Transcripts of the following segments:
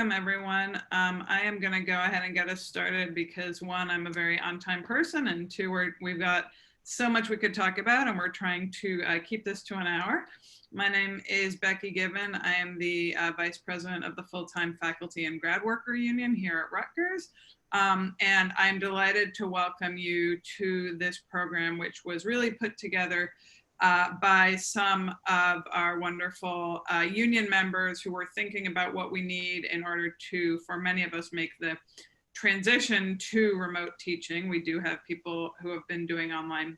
Welcome everyone. I am going to go ahead and get us started because one, I'm a very on-time person, and two, we've got so much we could talk about, and we're trying to keep this to an hour. My name is Becky Given. I am the Vice President of the Full-Time Faculty and Grad Worker Union here at Rutgers. And I'm delighted to welcome you to this program, which was really put together by some of our wonderful union members who were thinking about what we need in order to, for many of us, make the transition to remote teaching. We do have people who have been doing online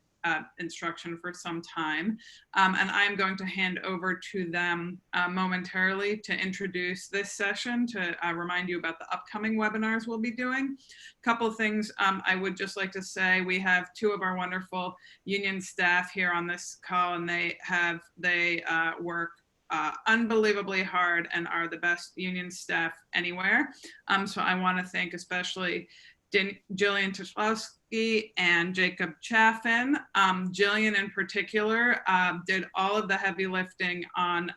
instruction for some time. And I'm going to hand over to them momentarily to introduce this session, to remind you about the upcoming webinars we'll be doing. A couple of things I would just like to say. We have two of our wonderful union staff here on this call, and they work unbelievably hard and are the best union staff anywhere. So I want to thank especially Jillian Toslowski and Jacob Chaffin. Jillian in particular did all of the heavy lifting on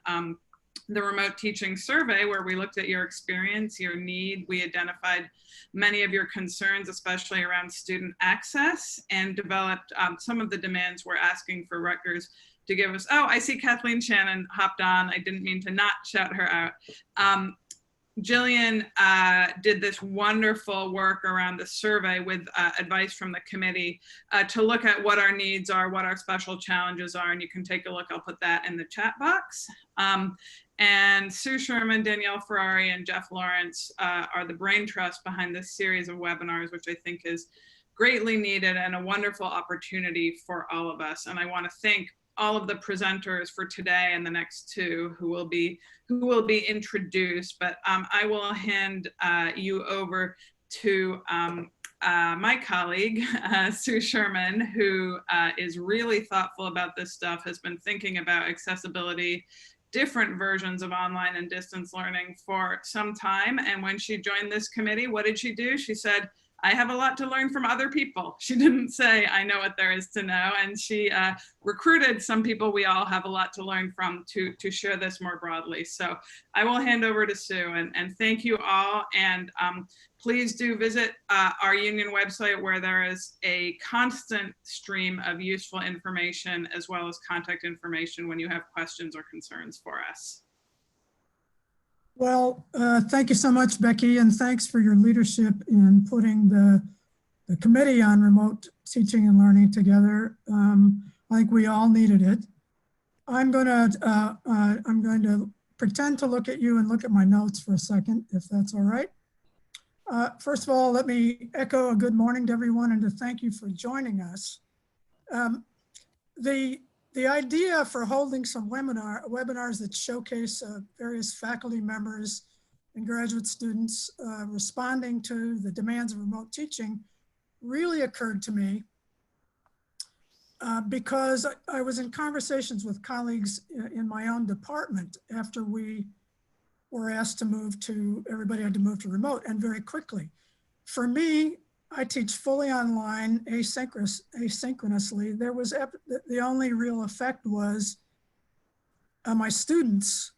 the remote teaching survey, where we looked at your experience, your need. We identified many of your concerns, especially around student access, and developed some of the demands we're asking for Rutgers to give us. Oh, I see Kathleen Shannon hopped on. I didn't mean to not shout her out. Jillian did this wonderful work around the survey with advice from the committee to look at what our needs are, what our special challenges are, and you can take a look. I'll put that in the chat box. And Sue Sherman, Danielle Ferrari, and Jeff Lawrence are the brain trust behind this series of webinars, which I think is greatly needed and a wonderful opportunity for all of us. And I want to thank all of the presenters for today and the next two who will be introduced, but I will hand you over to my colleague, Sue Sherman, who is really thoughtful about this stuff, has been thinking about accessibility, different versions of online and distance learning for some time. And when she joined this committee, what did she do? She said, I have a lot to learn from other people. She didn't say, I know what there is to know. And she recruited some people we all have a lot to learn from to share this more broadly. So I will hand over to Sue, and thank you all. And please do visit our union website, where there is a constant stream of useful information as well as contact information when you have questions or concerns for us. Well, thank you so much, Becky, and thanks for your leadership in putting the committee on remote teaching and learning together. I think we all needed it. I'm going to pretend to look at you and look at my notes for a second, if that's all right. First of all, let me echo a good morning to everyone and to thank you for joining us. The idea for holding some webinars that showcase various faculty members and graduate students responding to the demands of remote teaching really occurred to me because I was in conversations with colleagues in my own department after we were asked to move to, everybody had to move to remote, and very quickly. For me, I teach fully online, asynchronously. There was the only real effect was my students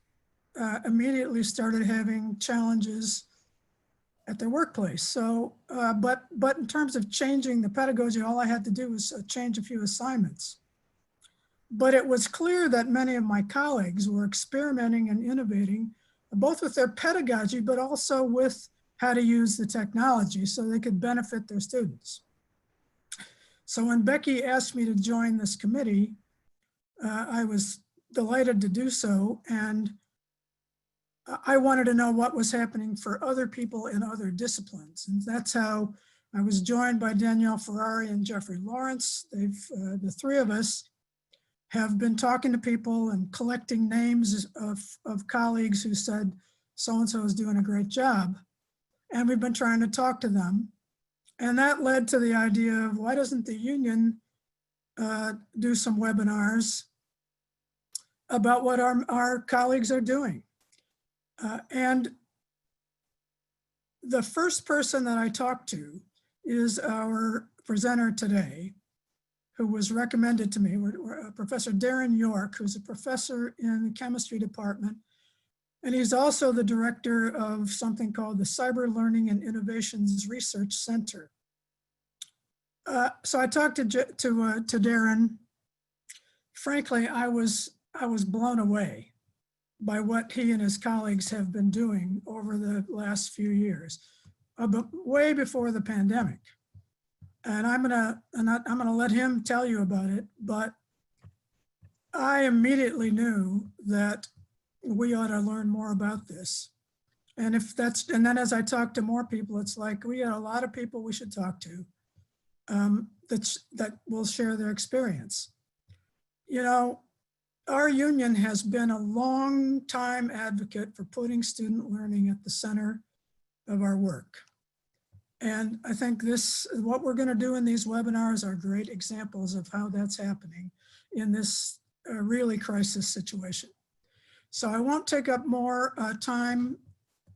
immediately started having challenges at their workplace. So, but in terms of changing the pedagogy, all I had to do was change a few assignments. But it was clear that many of my colleagues were experimenting and innovating, both with their pedagogy, but also with how to use the technology so they could benefit their students. So when Becky asked me to join this committee, I was delighted to do so. And I wanted to know what was happening for other people in other disciplines. And that's how I was joined by Danielle Ferrari and Jeffrey Lawrence. The three of us have been talking to people and collecting names of colleagues who said, so-and-so is doing a great job. And we've been trying to talk to them. And that led to the idea of, why doesn't the union do some webinars about what our colleagues are doing? And the first person that I talked to is our presenter today, who was recommended to me, Professor Darrin York, who's a professor in the chemistry department And he's also the director of something called the Cyberlearning and Innovations Research Center. So I talked to Darrin. Frankly, I was blown away by what he and his colleagues have been doing over the last few years, but way before the pandemic. And I'm gonna let him tell you about it, but I immediately knew that we ought to learn more about this. And then as I talked to more people, it's like we had a lot of people we should talk to that will share their experience. You know, our union has been a long time advocate for putting student learning at the center of our work. And I think what we're going to do in these webinars are great examples of how that's happening in this really crisis situation. So I won't take up more time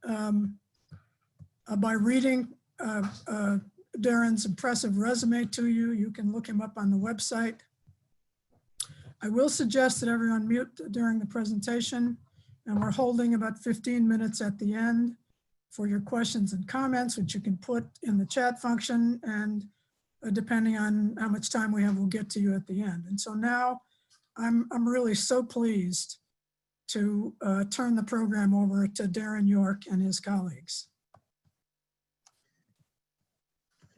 by reading Darrin's impressive resume to you. You can look him up on the website. I will suggest that everyone mute during the presentation, and we're holding about 15 minutes at the end for your questions and comments, which you can put in the chat function, and depending on how much time we have, we'll get to you at the end. And so now I'm really so pleased to turn the program over to Darrin York and his colleagues.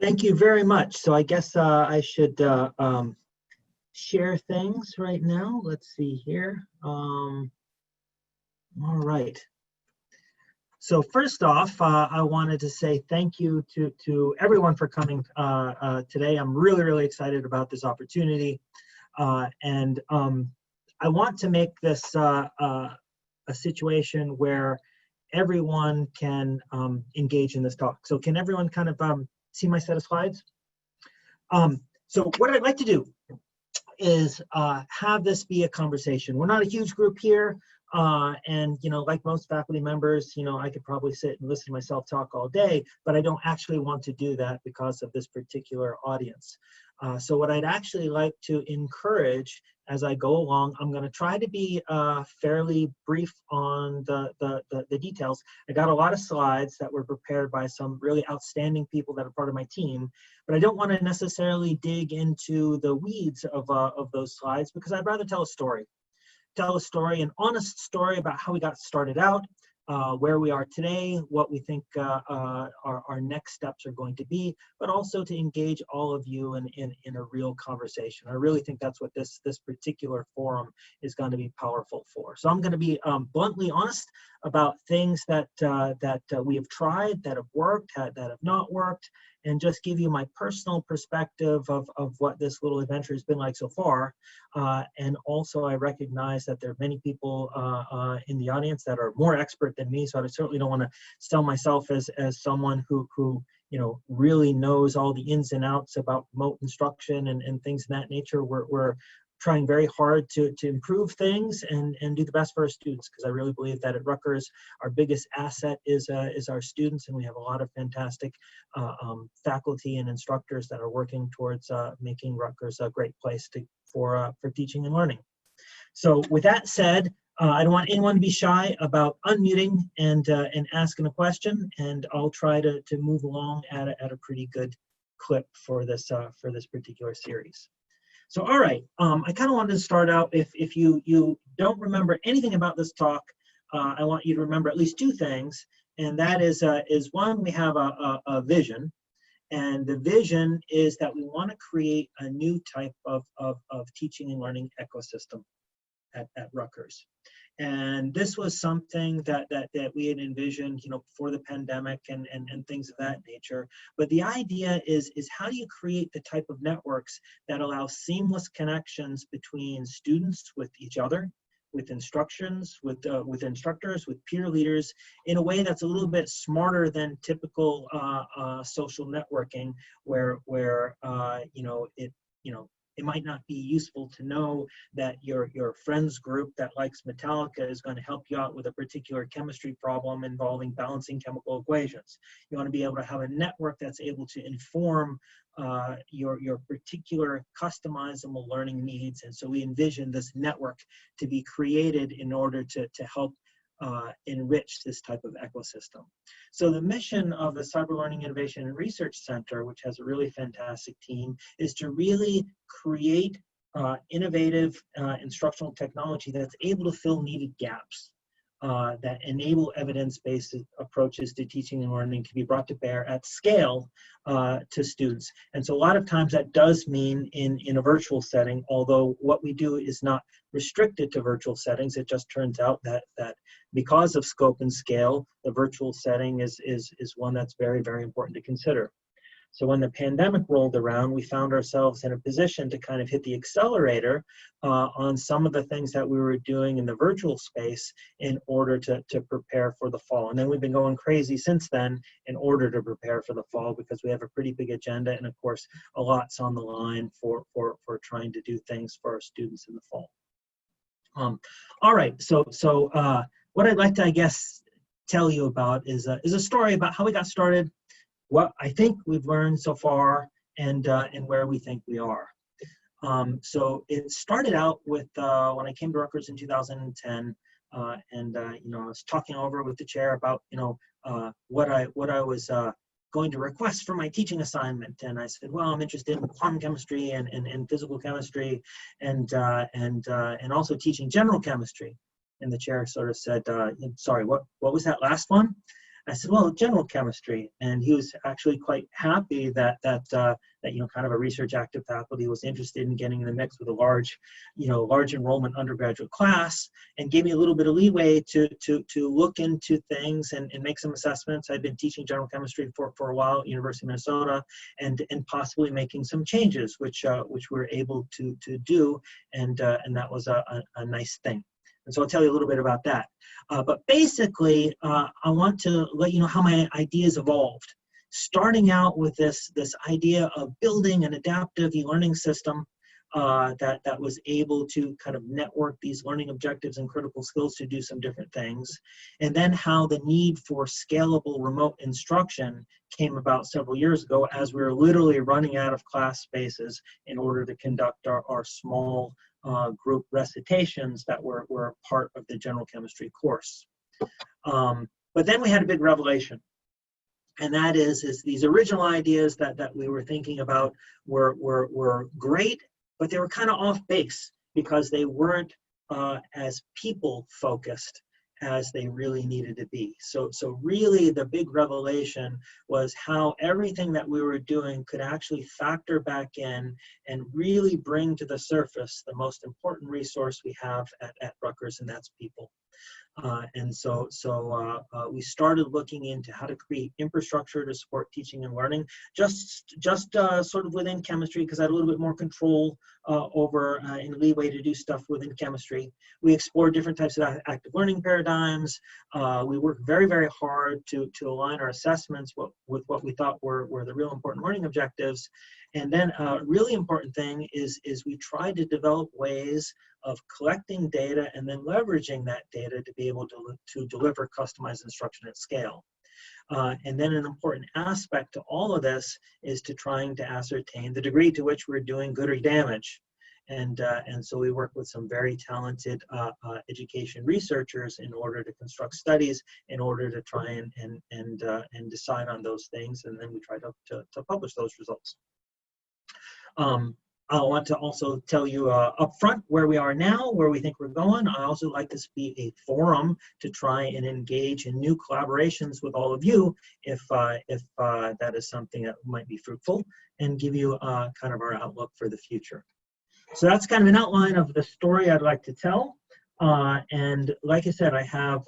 Thank you very much. So I guess I should share things right now. Let's see here. All right. So first off, I wanted to say thank you to everyone for coming today. I'm really excited about this opportunity. And I want to make this a situation where everyone can engage in this talk. So can everyone kind of see my set of slides? So what I'd like to do is have this be a conversation. We're not a huge group here. And, you know, like most faculty members, you know, I could probably sit and listen to myself talk all day, but I don't actually want to do that because of this particular audience. So what I'd actually like to encourage as I go along, I'm going to try to be fairly brief on the details. I got a lot of slides that were prepared by some really outstanding people that are part of my team, but I don't want to necessarily dig into the weeds of those slides because I'd rather tell a story. Tell a story, an honest story about how we got started out, where we are today, what we think our next steps are going to be, but also to engage all of you in a real conversation. I really think that's what this particular forum is going to be powerful for. So I'm going to be bluntly honest about things that we have tried, that have worked, that have not worked, and just give you my personal perspective of what this little adventure has been like so far. And also I recognize that there are many people in the audience that are more expert than me, so I certainly don't want to sell myself as someone who you know, really knows all the ins and outs about remote instruction and things of that nature. We're trying very hard to improve things and do the best for our students, because I really believe that at Rutgers, our biggest asset is our students, and we have a lot of fantastic faculty and instructors that are working towards making Rutgers a great place for teaching and learning. So with that said, I don't want anyone to be shy about unmuting and asking a question, and I'll try to move along at a pretty good clip for this particular series. So, all right, I kind of wanted to start out, if you don't remember anything about this talk, I want you to remember at least two things, and that is one, we have a vision, and the vision is that we want to create a new type of teaching and learning ecosystem at Rutgers. And this was something that we had envisioned, you know, before the pandemic and things of that nature. But the idea is how do you create the type of networks that allow seamless connections between students with each other, with instructions, with instructors, with peer leaders, in a way that's a little bit smarter than typical social networking, where it might not be useful to know that your friends group that likes Metallica is going to help you out with a particular chemistry problem involving balancing chemical equations. You want to be able to have a network that's able to inform your particular customizable learning needs. And so we envision this network to be created in order to help enrich this type of ecosystem. So the mission of the Cyberlearning Innovation and Research Center, which has a really fantastic team, is to really create innovative instructional technology that's able to fill needed gaps, that enable evidence-based approaches to teaching and learning to be brought to bear at scale to students. And so a lot of times that does mean in a virtual setting, although what we do is not restricted to virtual settings. It just turns out that because of scope and scale, the virtual setting is one that's very, very important to consider. So when the pandemic rolled around, we found ourselves in a position to kind of hit the accelerator on some of the things that we were doing in the virtual space in order to prepare for the fall. And then we've been going crazy since then in order to prepare for the fall, because we have a pretty big agenda, and of course, a lot's on the line for trying to do things for our students in the fall. All right, so what I'd like to, I guess, tell you about is a story about how we got started, what I think we've learned so far, and where we think we are. So it started out with when I came to Rutgers in 2010, and I was talking over with the chair about what I was going to request for my teaching assignment, and I said, well, I'm interested in quantum chemistry and physical chemistry, and also teaching general chemistry. And the chair sort of said, sorry, what was that last one? I said, well, general chemistry. And he was actually quite happy that kind of a research active faculty was interested in getting in the mix with a large enrollment undergraduate class, and gave me a little bit of leeway to look into things and make some assessments. I've been teaching general chemistry for a while at University of Minnesota, and possibly making some changes, which we're able to do, and that was a nice thing. And so I'll tell you a little bit about that. But basically, I want to let you know how my ideas evolved. Starting out with this idea of building an adaptive e-learning system that was able to kind of network these learning objectives and critical skills to do some different things. And then how the need for scalable remote instruction came about several years ago, as we were literally running out of class spaces in order to conduct our small group recitations that were part of the general chemistry course. But then we had a big revelation. And that is these original ideas that we were thinking about were great, but they were kind of off base because they weren't as people focused as they really needed to be. So really the big revelation was how everything that we were doing could actually factor back in and really bring to the surface the most important resource we have at Rutgers, and that's people. And so we started looking into how to create infrastructure to support teaching and learning, just sort of within chemistry, because I had a little bit more control over and leeway to do stuff within chemistry. We explored different types of active learning paradigms. We worked very, very hard to align our assessments with what we thought were the real important learning objectives. And then a really important thing is we tried to develop ways of collecting data and then leveraging that data to be able to deliver customized instruction at scale. And then an important aspect to all of this is to trying to ascertain the degree to which we're doing good or damage. And so we work with some very talented education researchers in order to construct studies, in order to try and decide on those things, and then we try to publish those results. I want to also tell you up front where we are now, where we think we're going. I also like this to be a forum to try and engage in new collaborations with all of you, if that is something that might be fruitful, and give you kind of our outlook for the future. So that's kind of an outline of the story I'd like to tell. And like I said, I have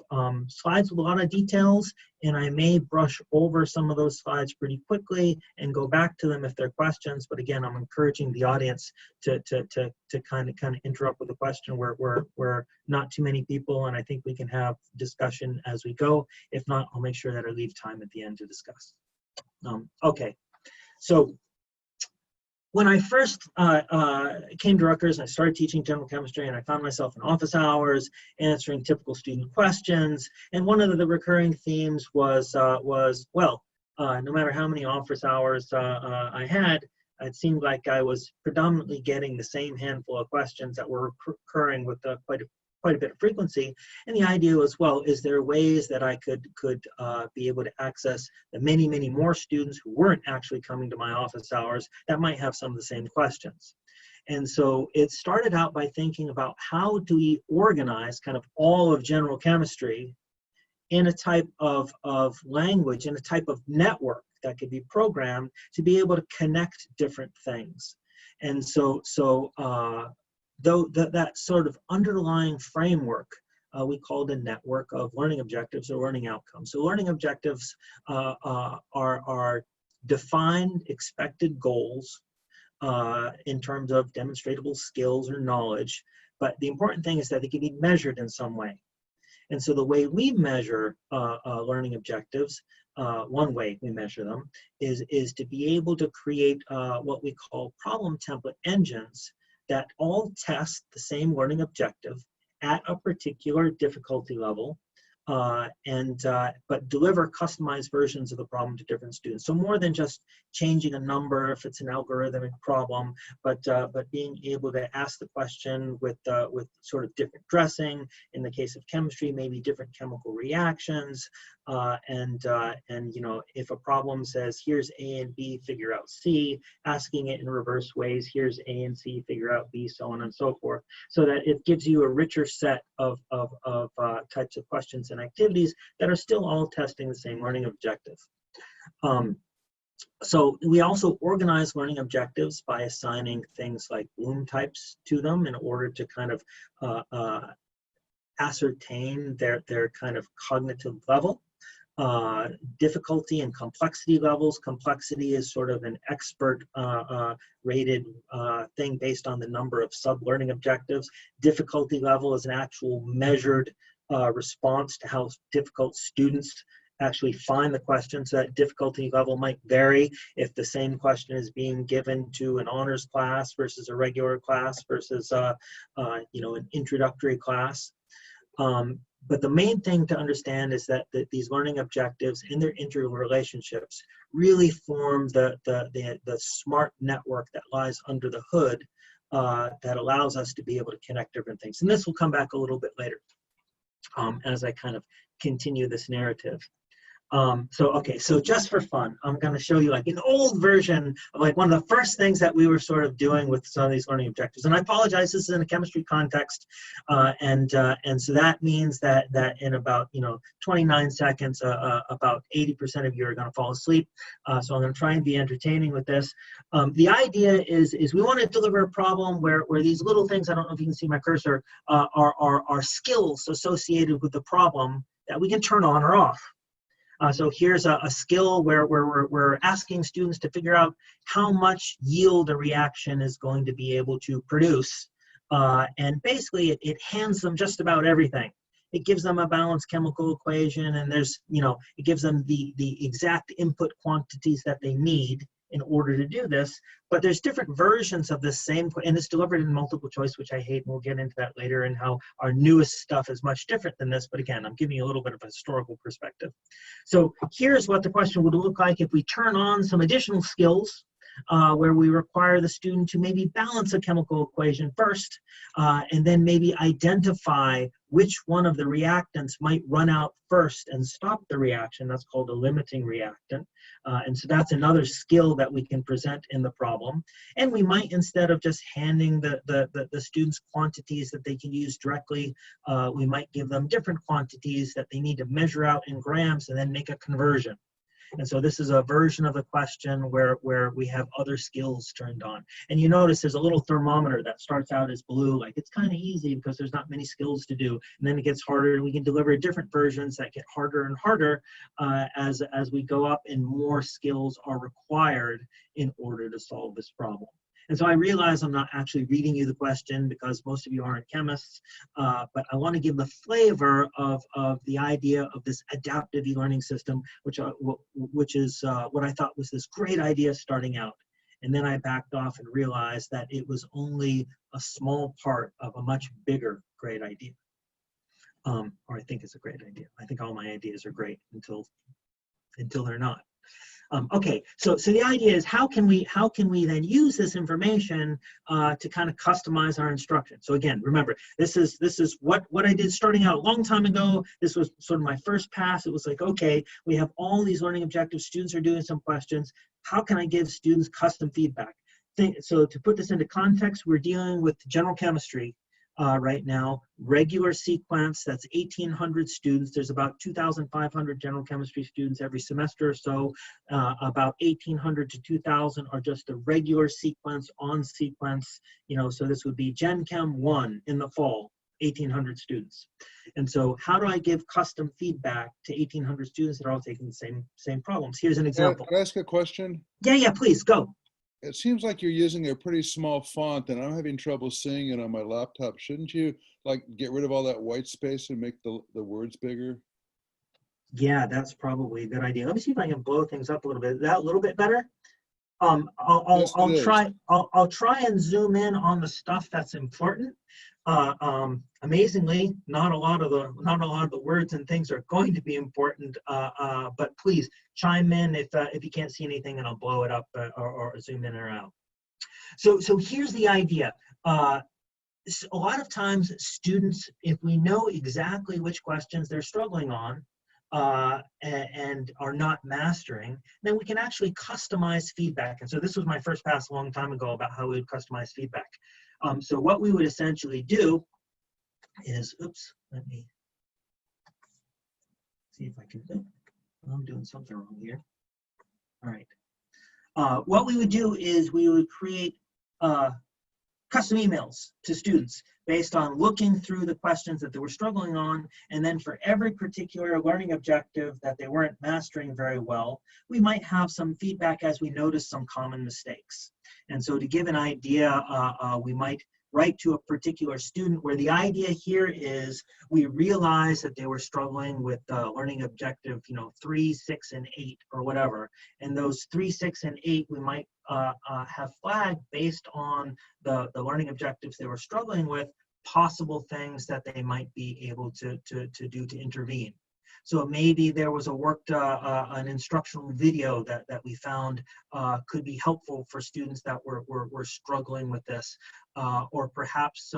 slides with a lot of details, and I may brush over some of those slides pretty quickly and go back to them if there are questions. But again, I'm encouraging the audience to kind of interrupt with a question where we're not too many people, and I think we can have discussion as we go. If not, I'll make sure that I leave time at the end to discuss. Okay, so when I first came to Rutgers, I started teaching general chemistry, and I found myself in office hours answering typical student questions. And one of the recurring themes was no matter how many office hours I had, it seemed like I was predominantly getting the same handful of questions that were recurring with quite quite a bit of frequency. And the idea was, well, is there ways that I could be able to access the many, many more students who weren't actually coming to my office hours that might have some of the same questions? And so it started out by thinking about how do we organize kind of all of general chemistry in a type of language, in a type of network that could be programmed to be able to connect different things. And so though that sort of underlying framework, we called a network of learning objectives or learning outcomes. So learning objectives are defined expected goals in terms of demonstrable skills or knowledge, but the important thing is that they can be measured in some way. And so the way we measure learning objectives, one way we measure them, is to be able to create what we call problem template engines that all test the same learning objective at a particular difficulty level, but deliver customized versions of the problem to different students. So more than just changing a number if it's an algorithmic problem, but being able to ask the question with sort of different dressing. In the case of chemistry, maybe different chemical reactions, and you know, if a problem says here's A and B, figure out C, asking it in reverse ways, here's A and C, figure out B, so on and so forth, so that it gives you a richer set of types of questions and activities that are still all testing the same learning objective. So we also organize learning objectives by assigning things like Bloom types to them in order to kind of ascertain their kind of cognitive level. Difficulty and complexity levels. Complexity is sort of an expert rated thing based on the number of sub-learning objectives. Difficulty level is an actual measured response to how difficult students actually find the question. So that difficulty level might vary if the same question is being given to an honors class versus a regular class versus you know, an introductory class. But the main thing to understand is that these learning objectives and their interrelationships really form the smart network that lies under the hood that allows us to be able to connect different things. And this will come back a little bit later as I kind of continue this narrative. So just for fun, I'm going to show you like an old version of like one of the first things that we were sort of doing with some of these learning objectives. And I apologize, this is in a chemistry context, and so that means that in about 29 seconds, about 80% of you are going to fall asleep. So I'm going to try and be entertaining with this. The idea is we want to deliver a problem where these little things, I don't know if you can see my cursor, are skills associated with the problem that we can turn on or off. So here's a skill where we're asking students to figure out how much yield a reaction is going to be able to produce. And basically it hands them just about everything. It gives them a balanced chemical equation, and there's, it gives them the exact input quantities that they need in order to do this. But there's different versions of this same, and it's delivered in multiple choice, which I hate, and we'll get into that later, and how our newest stuff is much different than this. But again, I'm giving you a little bit of a historical perspective. So here's what the question would look like if we turn on some additional skills where we require the student to maybe balance a chemical equation first, and then maybe identify which one of the reactants might run out first and stop the reaction. That's called a limiting reactant. And so that's another skill that we can present in the problem. And we might, instead of just handing the students quantities that they can use directly, we might give them different quantities that they need to measure out in grams and then make a conversion. And so this is a version of the question where we have other skills turned on. And you notice there's a little thermometer that starts out as blue, like it's kind of easy because there's not many skills to do. And then it gets harder, and we can deliver different versions that get harder and harder as we go up, and more skills are required in order to solve this problem. And so I realize I'm not actually reading you the question because most of you aren't chemists, but I want to give the flavor of the idea of this adaptive e-learning system, which is what I thought was this great idea starting out. And then I backed off and realized that it was only a small part of a much bigger great idea. Or I think it's a great idea. I think all my ideas are great until they're not. Okay, so the idea is how can we then use this information to kind of customize our instruction? So again, remember, this is what I did starting out a long time ago. This was sort of my first pass. It was like, okay, we have all these learning objectives. Students are doing some questions. How can I give students custom feedback? So to put this into context, we're dealing with general chemistry right now, regular sequence, that's 1,800 students. There's about 2,500 general chemistry students every semester. So about 1,800 to 2,000 are just a regular sequence on sequence. So this would be Gen Chem 1 in the fall, 1,800 students. And so how do I give custom feedback to 1,800 students that are all taking the same problems? Here's an example. Can I ask a question? Yeah, please, go. It seems like you're using a pretty small font and I'm having trouble seeing it on my laptop. Shouldn't you like get rid of all that white space and make the words bigger? Yeah, that's probably a good idea. Let me see if I can blow things up a little bit. Is that a little bit better? I'll try and zoom in on the stuff that's important. Amazingly, not a lot of the words and things are going to be important. But please chime in if you can't see anything, and I'll blow it up or zoom in or out. So here's the idea. A lot of times, students, if we know exactly which questions they're struggling on, and are not mastering, then we can actually customize feedback. And so this was my first pass a long time ago about how we would customize feedback. So what we would essentially do is, let me see if I can, I'm doing something wrong here. All right. What we would do is we would create custom emails to students based on looking through the questions that they were struggling on, and then for every particular learning objective that they weren't mastering very well, we might have some feedback as we notice some common mistakes. And so to give an idea, we might write to a particular student where the idea here is we realize that they were struggling with learning objective 3, 6, and 8 or whatever. And those 3, 6, and 8 we might have flagged based on the learning objectives they were struggling with, possible things that they might be able to do to intervene. So maybe there was an instructional video that we found could be helpful for students that were struggling with this. Or perhaps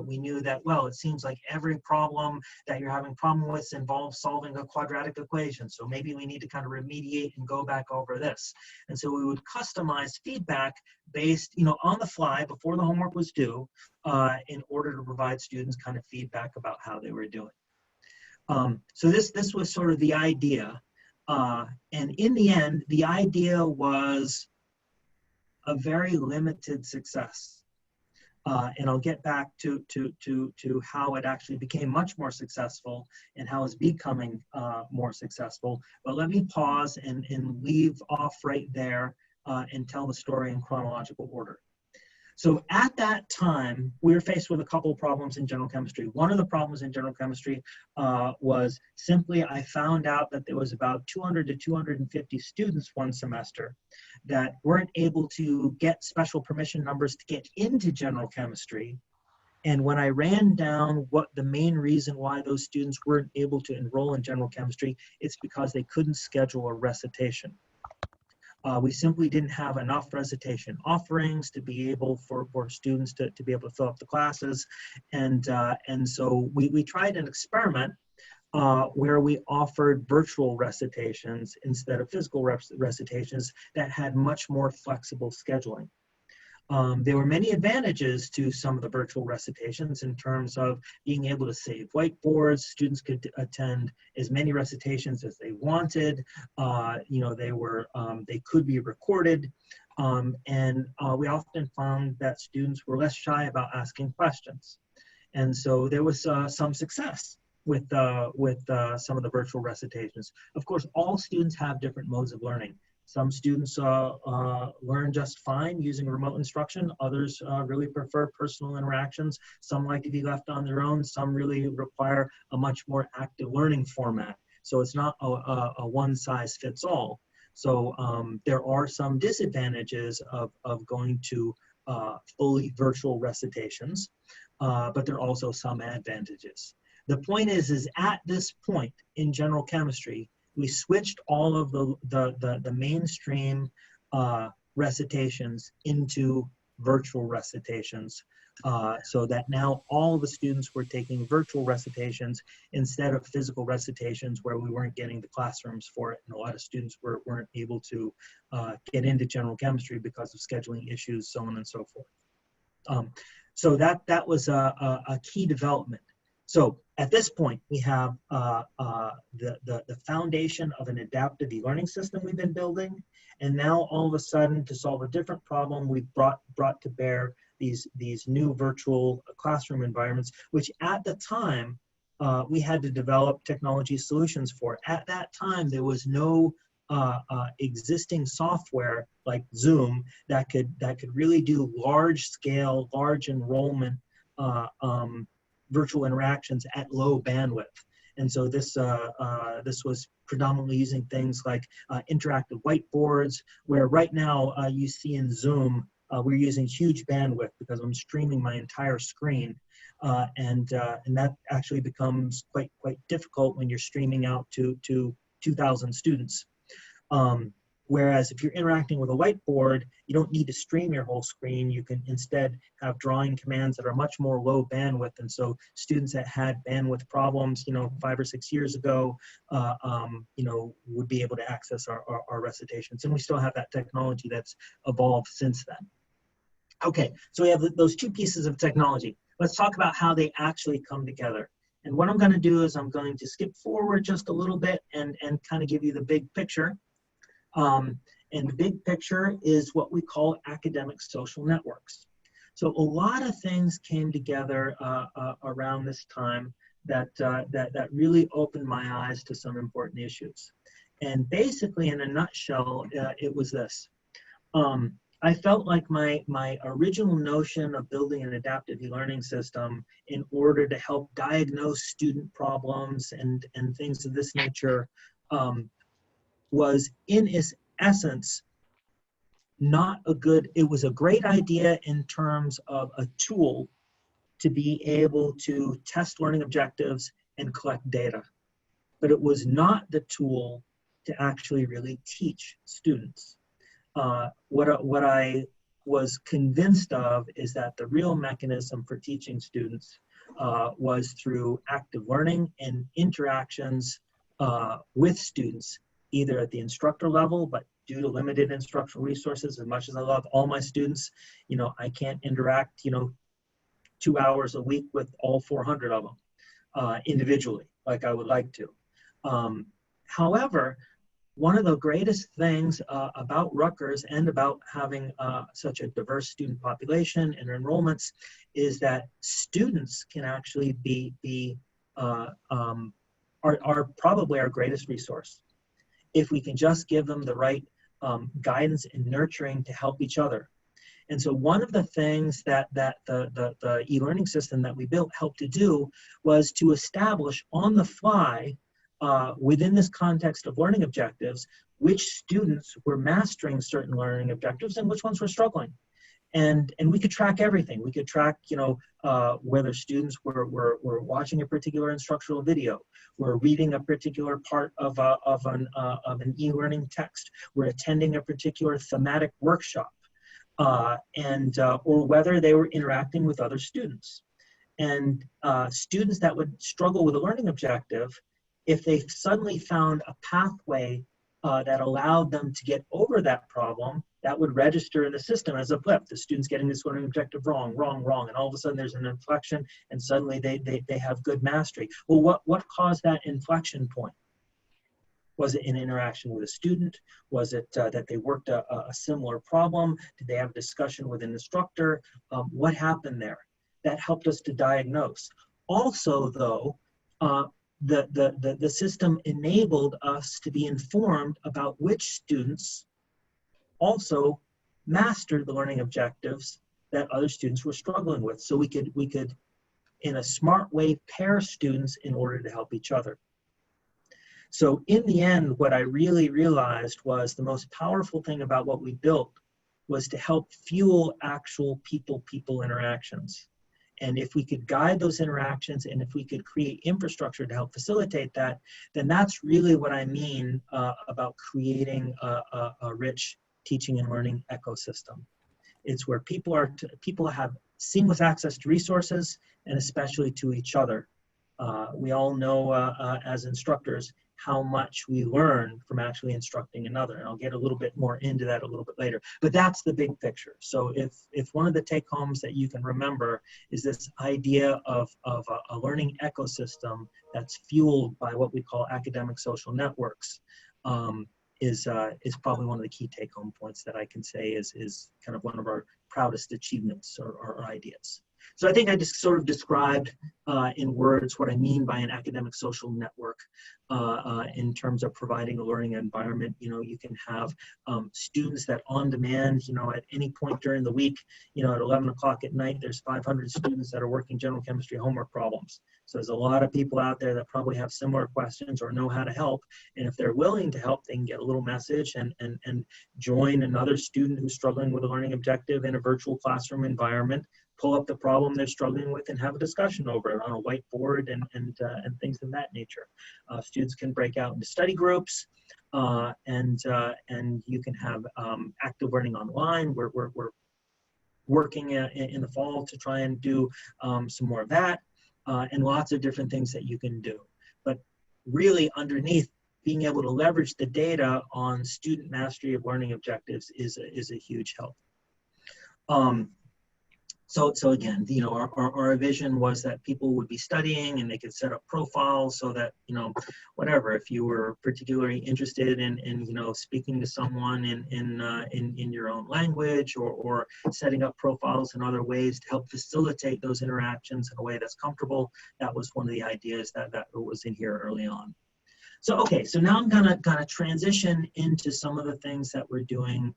we knew that, well, it seems like every problem that you're having problem with involves solving a quadratic equation. So maybe we need to kind of remediate and go back over this. And so we would customize feedback based, on the fly before the homework was due, in order to provide students kind of feedback about how they were doing. So this was sort of the idea. And in the end, the idea was a very limited success. And I'll get back to how it actually became much more successful and how it's becoming more successful. But let me pause and leave off right there and tell the story in chronological order. So at that time, we were faced with a couple of problems in general chemistry. One of the problems in general chemistry was simply I found out that there was about 200 to 250 students one semester that weren't able to get special permission numbers to get into general chemistry. And when I ran down what the main reason why those students weren't able to enroll in general chemistry, it's because they couldn't schedule a recitation. We simply didn't have enough recitation offerings to be able for students to be able to fill up the classes. And so we tried an experiment where we offered virtual recitations instead of physical recitations that had much more flexible scheduling. There were many advantages to some of the virtual recitations in terms of being able to save whiteboards. Students could attend as many recitations as they wanted. They could be recorded. And we often found that students were less shy about asking questions. And so there was some success with some of the virtual recitations. Of course, all students have different modes of learning. Some students learn just fine using remote instruction. Others really prefer personal interactions. Some like to be left on their own. Some really require a much more active learning format. So it's not a one-size-fits-all. So there are some disadvantages of going to fully virtual recitations, but there are also some advantages. The point is at this point in general chemistry, we switched all of the mainstream recitations into virtual recitations, so that now all the students were taking virtual recitations instead of physical recitations where we weren't getting the classrooms for it, and a lot of students weren't able to get into general chemistry because of scheduling issues, so on and so forth. So that was a key development. So at this point, we have the foundation of an adaptive e-learning system we've been building, and now all of a sudden, to solve a different problem, we've brought to bear these new virtual classroom environments, which at the time we had to develop technology solutions for. At that time, there was no existing software like Zoom that could really do large scale, large enrollment virtual interactions at low bandwidth. And so this was predominantly using things like interactive whiteboards, where right now you see in Zoom, we're using huge bandwidth because I'm streaming my entire screen. And that actually becomes quite difficult when you're streaming out to 2,000 students. Whereas if you're interacting with a whiteboard, you don't need to stream your whole screen. You can instead have drawing commands that are much more low bandwidth. And so students that had bandwidth problems, 5 or 6 years ago, would be able to access our recitations. And we still have that technology that's evolved since then. Okay, so we have those two pieces of technology. Let's talk about how they actually come together. And what I'm going to do is I'm going to skip forward just a little bit and kind of give you the big picture. And the big picture is what we call academic social networks. So a lot of things came together around this time that really opened my eyes to some important issues. And basically, in a nutshell, it was this. I felt like my original notion of building an adaptive e-learning system in order to help diagnose student problems and things of this nature was in its essence not a good, it was a great idea in terms of a tool to be able to test learning objectives and collect data. But it was not the tool to actually really teach students. What I was convinced of is that the real mechanism for teaching students was through active learning and interactions with students, either at the instructor level, but due to limited instructional resources, as much as I love all my students, I can't interact, 2 hours a week with all 400 of them individually, like I would like to. However, one of the greatest things about Rutgers and about having such a diverse student population and enrollments is that students can actually are probably our greatest resource, if we can just give them the right guidance and nurturing to help each other. And so one of the things that the e-learning system that we built helped to do was to establish on the fly, within this context of learning objectives, which students were mastering certain learning objectives and which ones were struggling. And we could track everything. We could track, whether students were watching a particular instructional video, were reading a particular part of an e-learning text, were attending a particular thematic workshop, or whether they were interacting with other students. And students that would struggle with a learning objective, if they suddenly found a pathway that allowed them to get over that problem, that would register in the system as a blip. The student's getting this learning objective wrong, and all of a sudden there's an inflection, and suddenly they have good mastery. Well, what caused that inflection point? Was it an interaction with a student? Was it that they worked a similar problem? Did they have a discussion with an instructor? What happened there? That helped us to diagnose. Also, though, the system enabled us to be informed about which students also mastered the learning objectives that other students were struggling with. So we could, in a smart way, pair students in order to help each other. So in the end, what I really realized was the most powerful thing about what we built was to help fuel actual people-people interactions. And if we could guide those interactions and if we could create infrastructure to help facilitate that, then that's really what I mean about creating a rich teaching and learning ecosystem. It's where people have seamless access to resources and especially to each other. We all know as instructors how much we learn from actually instructing another. And I'll get a little bit more into that a little bit later. But that's the big picture. So if one of the take homes that you can remember is this idea of a learning ecosystem that's fueled by what we call academic social networks, is probably one of the key take home points that I can say is kind of one of our proudest achievements or ideas. So I think I just sort of described in words what I mean by an academic social network in terms of providing a learning environment. You know, you can have students that on demand, you know, at any point during the week, you know, at 11 o'clock at night, there's 500 students that are working general chemistry homework problems. So there's a lot of people out there that probably have similar questions or know how to help. And if they're willing to help, they can get a little message and join another student who's struggling with a learning objective in a virtual classroom environment, pull up the problem they're struggling with and have a discussion over it on a whiteboard and things of that nature. Students can break out into study groups and you can have active learning online. We're working in the fall to try and do some more of that and lots of different things that you can do. But really underneath, being able to leverage the data on student mastery of learning objectives is a huge help. So again, you know, our vision was that people would be studying and they could set up profiles so that, you know, whatever, if you were particularly interested in you know, speaking to someone in your own language or setting up profiles in other ways to help facilitate those interactions in a way that's comfortable, that was one of the ideas that was in here early on. So, okay, so now I'm gonna transition into some of the things that we're doing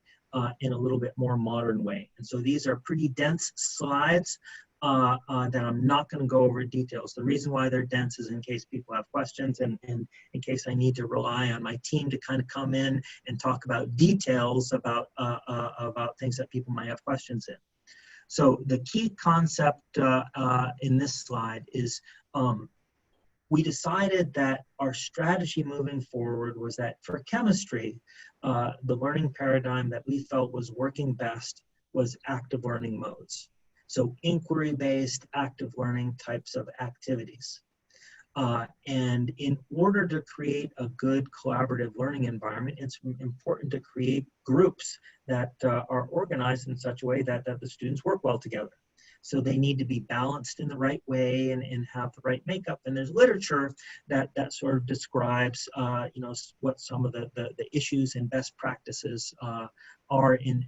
in a little bit more modern way. And so these are pretty dense slides that I'm not going to go over in details. The reason why they're dense is in case people have questions and in case I need to rely on my team to kind of come in and talk about details about things that people might have questions in. So the key concept in this slide is we decided that our strategy moving forward was that for chemistry, the learning paradigm that we felt was working best was active learning modes. So inquiry-based active learning types of activities. And in order to create a good collaborative learning environment, it's important to create groups that are organized in such a way that the students work well together. So they need to be balanced in the right way and have the right makeup. And there's literature that sort of describes, you know, what some of the issues and best practices are in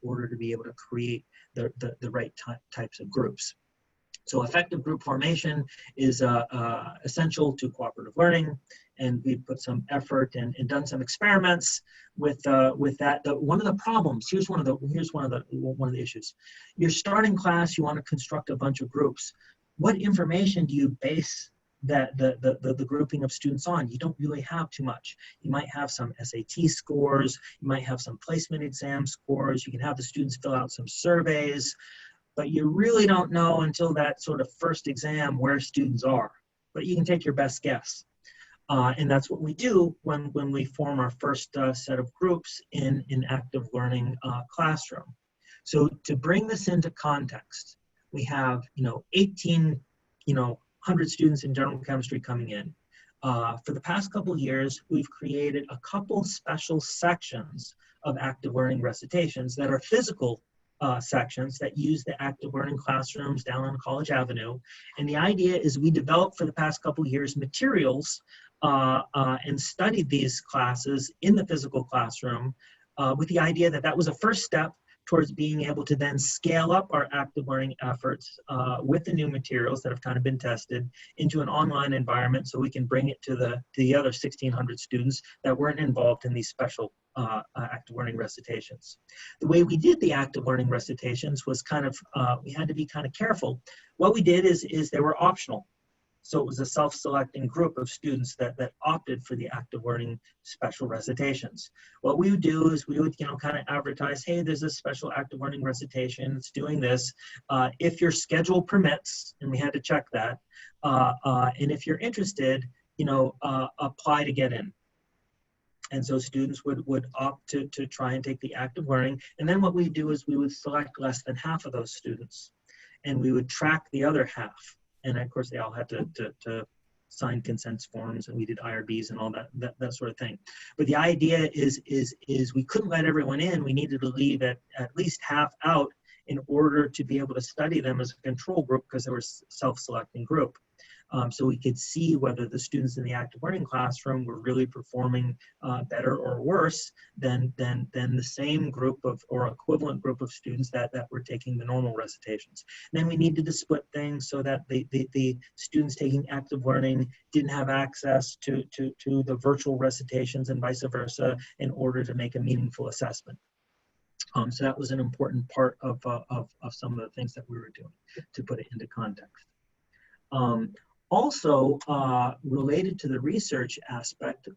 order to be able to create the right types of groups. So effective group formation is essential to cooperative learning, and we've put some effort and done some experiments with that. One of the problems, here's one of the issues. You're starting class, you want to construct a bunch of groups. What information do you base the grouping of students on? You don't really have too much. You might have some SAT scores, you might have some placement exam scores, you can have the students fill out some surveys, but you really don't know until that sort of first exam where students are. But you can take your best guess. And that's what we do when we form our first set of groups in active learning classroom. So to bring this into context, we have 1,800 students in general chemistry coming in. For the past couple of years, we've created a couple special sections of active learning recitations that are physical sections that use the active learning classrooms down on College Avenue. And the idea is we developed for the past couple of years materials and studied these classes in the physical classroom with the idea that that was a first step towards being able to then scale up our active learning efforts with the new materials that have kind of been tested into an online environment so we can bring it to the other 1,600 students that weren't involved in these special active learning recitations. The way we did the active learning recitations was kind of, we had to be kind of careful. What we did is they were optional. So it was a self-selecting group of students that opted for the active learning special recitations. What we would do is we would, kind of advertise, hey, there's a special active learning recitation. It's doing this. If your schedule permits, and we had to check that, and if you're interested, apply to get in. And so students would opt to try and take the active learning. And then what we do is we would select less than half of those students, and we would track the other half. And of course, they all had to sign consent forms, and we did IRBs and all that sort of thing. But the idea is we couldn't let everyone in. We needed to leave at least half out in order to be able to study them as a control group, because they were a self-selecting group. So we could see whether the students in the active learning classroom were really performing better or worse than the same group of or equivalent group of students that were taking the normal recitations. And then we needed to split things so that the students taking active learning didn't have access to the virtual recitations and vice versa in order to make a meaningful assessment. So that was an important part of some of the things that we were doing to put it into context. Also, related to the research aspect,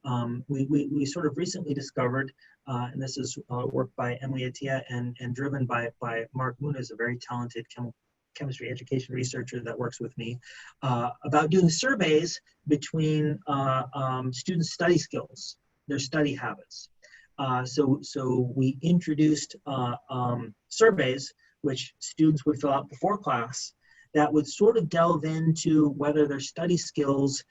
we sort of recently discovered, and this is work by Emily Attia and driven by Mark Muniz, a very talented chemistry education researcher that works with me, about doing surveys between students' study skills, their study habits. So we introduced surveys which students would fill out before class that would sort of delve into whether their study skills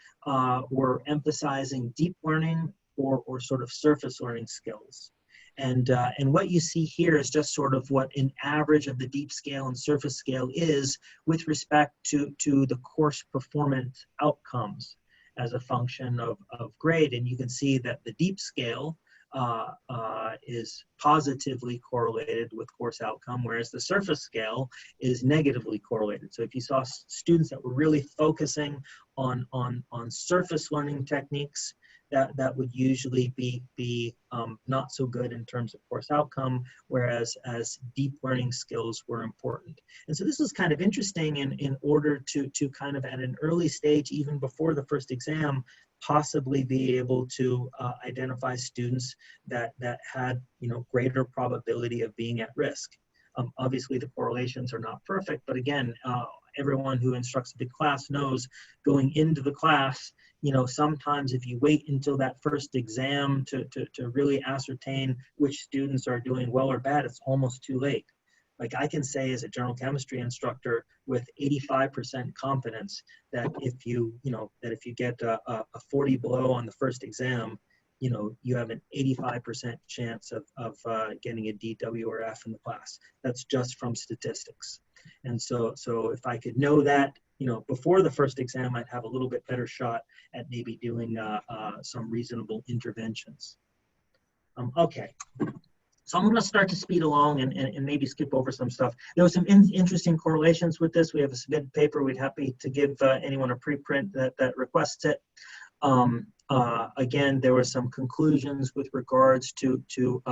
were emphasizing deep learning or sort of surface learning skills. And what you see here is just sort of what an average of the deep scale and surface scale is with respect to the course performance outcomes as a function of grade. And you can see that the deep scale is positively correlated with course outcome, whereas the surface scale is negatively correlated. So if you saw students that were really focusing on surface learning techniques, that would usually be not so good in terms of course outcome, whereas as deep learning skills were important. And so this was kind of interesting in order to kind of at an early stage, even before the first exam, possibly be able to identify students that had greater probability of being at risk. Obviously the correlations are not perfect, but again, everyone who instructs a big class knows going into the class, sometimes if you wait until that first exam to really ascertain which students are doing well or bad, it's almost too late. Like I can say as a general chemistry instructor with 85% confidence that if you get a 40 below on the first exam, you have an 85% chance of getting a D, W, or F in the class. That's just from statistics. And so if I could know that, before the first exam, I'd have a little bit better shot at maybe doing some reasonable interventions. Okay. So I'm going to start to speed along and maybe skip over some stuff. There was some interesting correlations with this. We have a submitted paper. We'd happy to give anyone a preprint that requests it. Again, there were some conclusions with regards to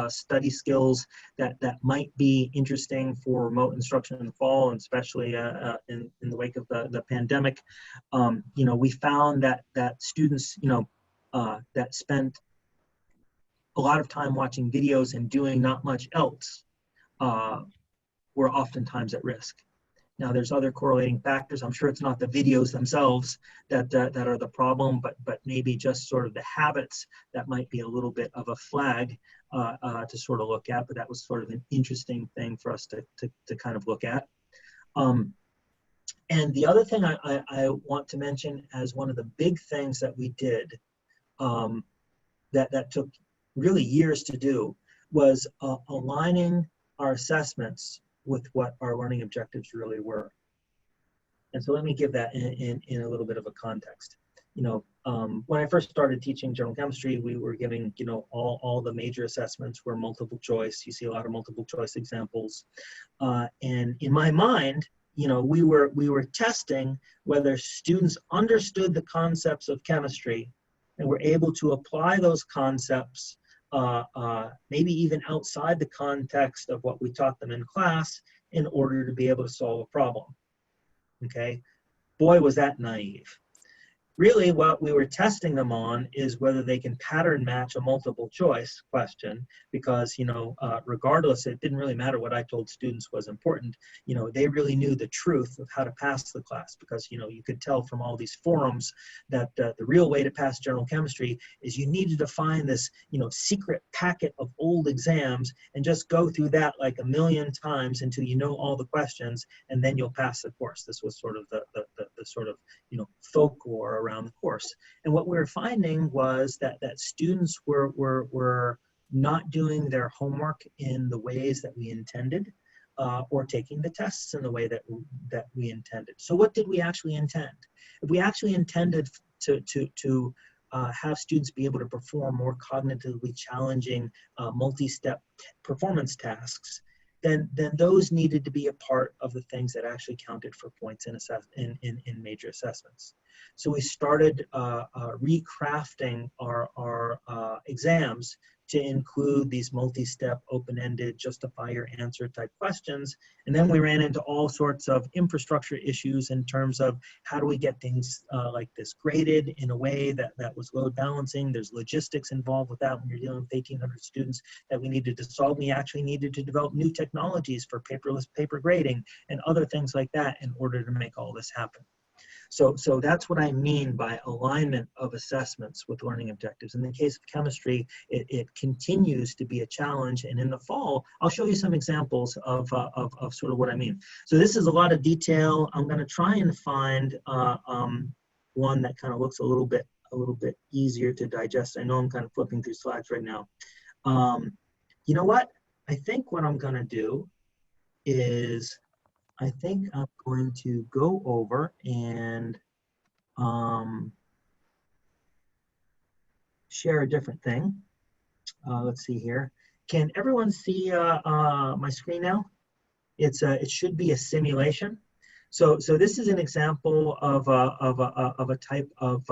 study skills that might be interesting for remote instruction in the fall, and especially in the wake of the pandemic. We found that students, that spent a lot of time watching videos and doing not much else were oftentimes at risk. Now there's other correlating factors. I'm sure it's not the videos themselves that are the problem, but maybe just sort of the habits that might be a little bit of a flag to sort of look at, but that was sort of an interesting thing for us to kind of look at. And the other thing I want to mention as one of the big things that we did that took really years to do was aligning our assessments with what our learning objectives really were. And so let me give that in a little bit of a context. When I first started teaching general chemistry, we were giving, all the major assessments were multiple choice. You see a lot of multiple choice examples. And in my mind, we were testing whether students understood the concepts of chemistry and were able to apply those concepts maybe even outside the context of what we taught them in class in order to be able to solve a problem. Okay, boy, was that naive. Really, what we were testing them on is whether they can pattern match a multiple choice question, because, regardless, it didn't really matter what I told students was important. They really knew the truth of how to pass the class, because, you could tell from all these forums that the real way to pass general chemistry is you needed to find this, secret packet of old exams and just go through that like a million times until you know all the questions, and then you'll pass the course. This was sort of the sort of, folklore around the course. And what we were finding was that students were not doing their homework in the ways that we intended, or taking the tests in the way that we intended. So what did we actually intend? If we actually intended to have students be able to perform more cognitively challenging multi-step performance tasks, then those needed to be a part of the things that actually counted for points in major assessments. So we started recrafting our exams to include these multi-step, open-ended, justify your answer type questions. And then we ran into all sorts of infrastructure issues in terms of how do we get things like this graded in a way that was load balancing. There's logistics involved with that when you're dealing with 1,800 students that we needed to solve. We actually needed to develop new technologies for paperless paper grading and other things like that in order to make all this happen. So that's what I mean by alignment of assessments with learning objectives. In the case of chemistry, it continues to be a challenge. And in the fall, I'll show you some examples of sort of what I mean. So this is a lot of detail. I'm going to try and find one that kind of looks a little bit easier to digest. I know I'm kind of flipping through slides right now. You know what? I think what I'm going to do is I think I'm going to go over and share a different thing. Let's see here. Can everyone see my screen now? It should be a simulation. So this is an example of a type of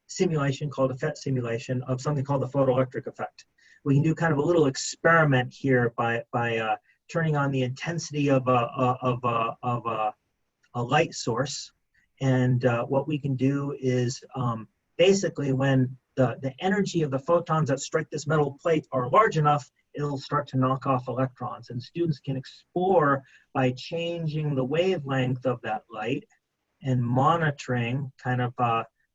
simulation called a PhET simulation of something called the photoelectric effect. We can do kind of a little experiment here by turning on the intensity of a light source. And what we can do is basically when the energy of the photons that strike this metal plate are large enough, it'll start to knock off electrons. And students can explore by changing the wavelength of that light and monitoring kind of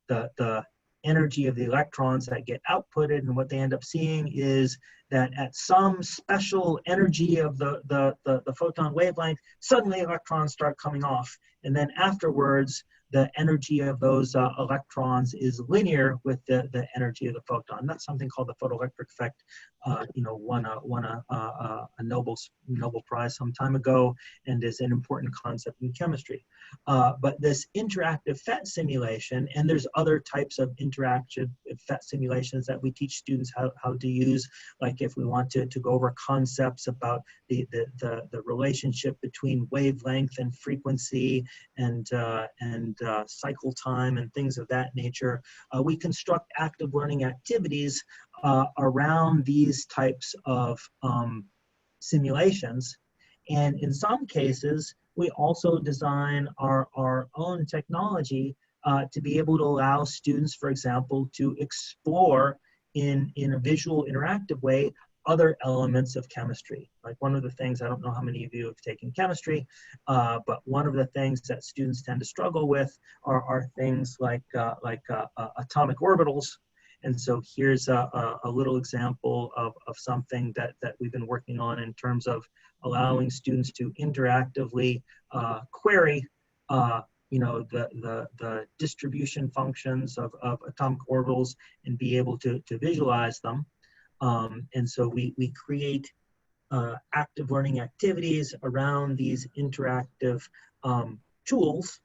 the energy of the electrons that get outputted. And what they end up seeing is that at some special energy of the photon wavelength, suddenly electrons start coming off. And then afterwards, the energy of those electrons is linear with the energy of the photon. That's something called the photoelectric effect. Won a Nobel Prize some time ago, and is an important concept in chemistry. But this interactive PhET simulation, and there's other types of interactive PhET simulations that we teach students how to use, like if we want to go over concepts about the relationship between wavelength and frequency and cycle time and things of that nature. We construct active learning activities around these types of simulations. And in some cases, we also design our own technology to be able to allow students, for example, to explore in a visual interactive way other elements of chemistry. Like one of the things, I don't know how many of you have taken chemistry, but one of the things that students tend to struggle with are things like atomic orbitals. And so here's a little example of something that we've been working on in terms of allowing students to interactively query the distribution functions of atomic orbitals and be able to visualize them. And so we create active learning activities around these interactive tools.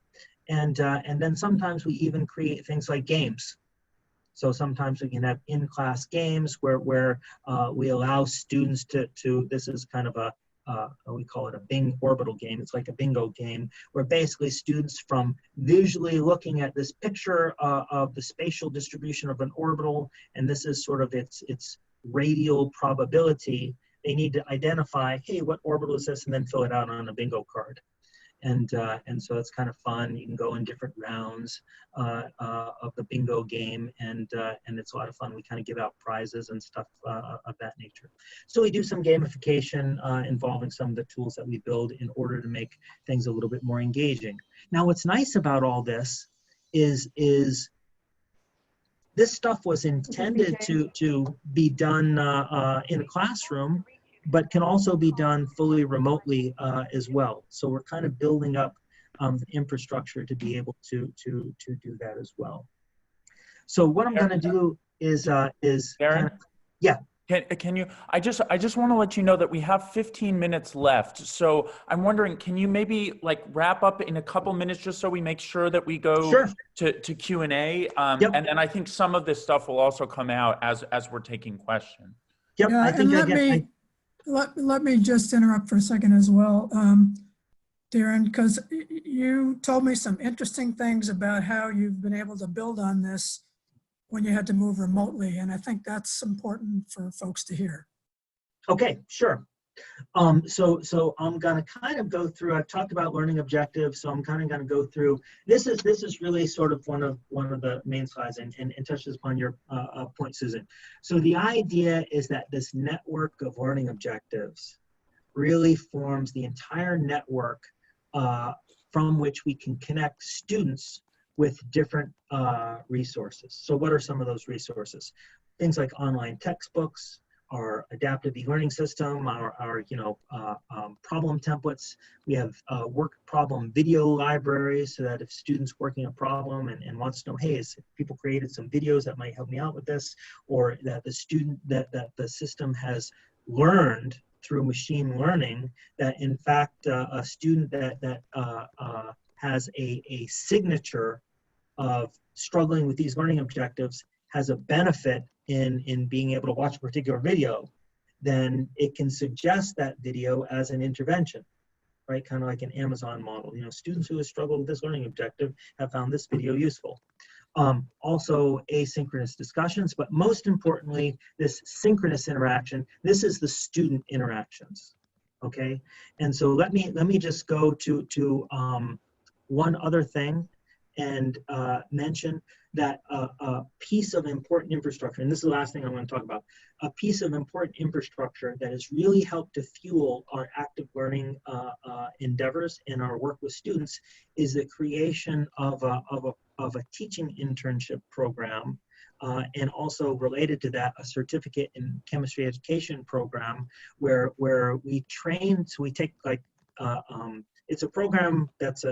And then sometimes we even create things like games. So sometimes we can have in-class games where we allow students to this is kind of we call it a Bing orbital game. It's like a bingo game where basically students, from visually looking at this picture of the spatial distribution of an orbital, and this is sort of its radial probability, they need to identify, hey, what orbital is this, and then fill it out on a bingo card. And so it's kind of fun. You can go in different rounds of the bingo game, and it's a lot of fun. We kind of give out prizes and stuff of that nature. So we do some gamification involving some of the tools that we build in order to make things a little bit more engaging. Now, what's nice about all this is this stuff was intended to be done in a classroom, but can also be done fully remotely as well. So we're kind of building up the infrastructure to be able to do that as well. So what I'm going to do is Darrin? Yeah. Can you, I just want to let you know that we have 15 minutes left. So I'm wondering, can you maybe like wrap up in a couple minutes just so we make sure that we go Sure. to Q&A? Yep. And then I think some of this stuff will also come out as we're taking questions. Yep. Yeah, I think let me just interrupt for a second as well, Darrin, because you told me some interesting things about how you've been able to build on this when you had to move remotely, and I think that's important for folks to hear. Okay, sure. So I'm going to kind of go through. I've talked about learning objectives, so I'm kind of going to go through. This is really sort of one of the main slides, and touches upon your point, Susan. So the idea is that this network of learning objectives really forms the entire network from which we can connect students with different resources. So what are some of those resources? Things like online textbooks, our adaptive e-learning system, our problem templates. We have work problem video libraries, so that if students working a problem and wants to know, hey, people created some videos that might help me out with this, or that the system has learned through machine learning that in fact a student that has a signature of struggling with these learning objectives has a benefit in being able to watch a particular video, then it can suggest that video as an intervention, right? Kind of like an Amazon model. You know, students who have struggled with this learning objective have found this video useful. Also asynchronous discussions, but most importantly, this synchronous interaction. This is the student interactions, okay? And so let me just go to one other thing and mention that a piece of important infrastructure, and this is the last thing I want to talk about, a piece of important infrastructure that has really helped to fuel our active learning endeavors and our work with students is the creation of a teaching internship program, and also related to that, a certificate in chemistry education program where we train. So we take like it's a program that's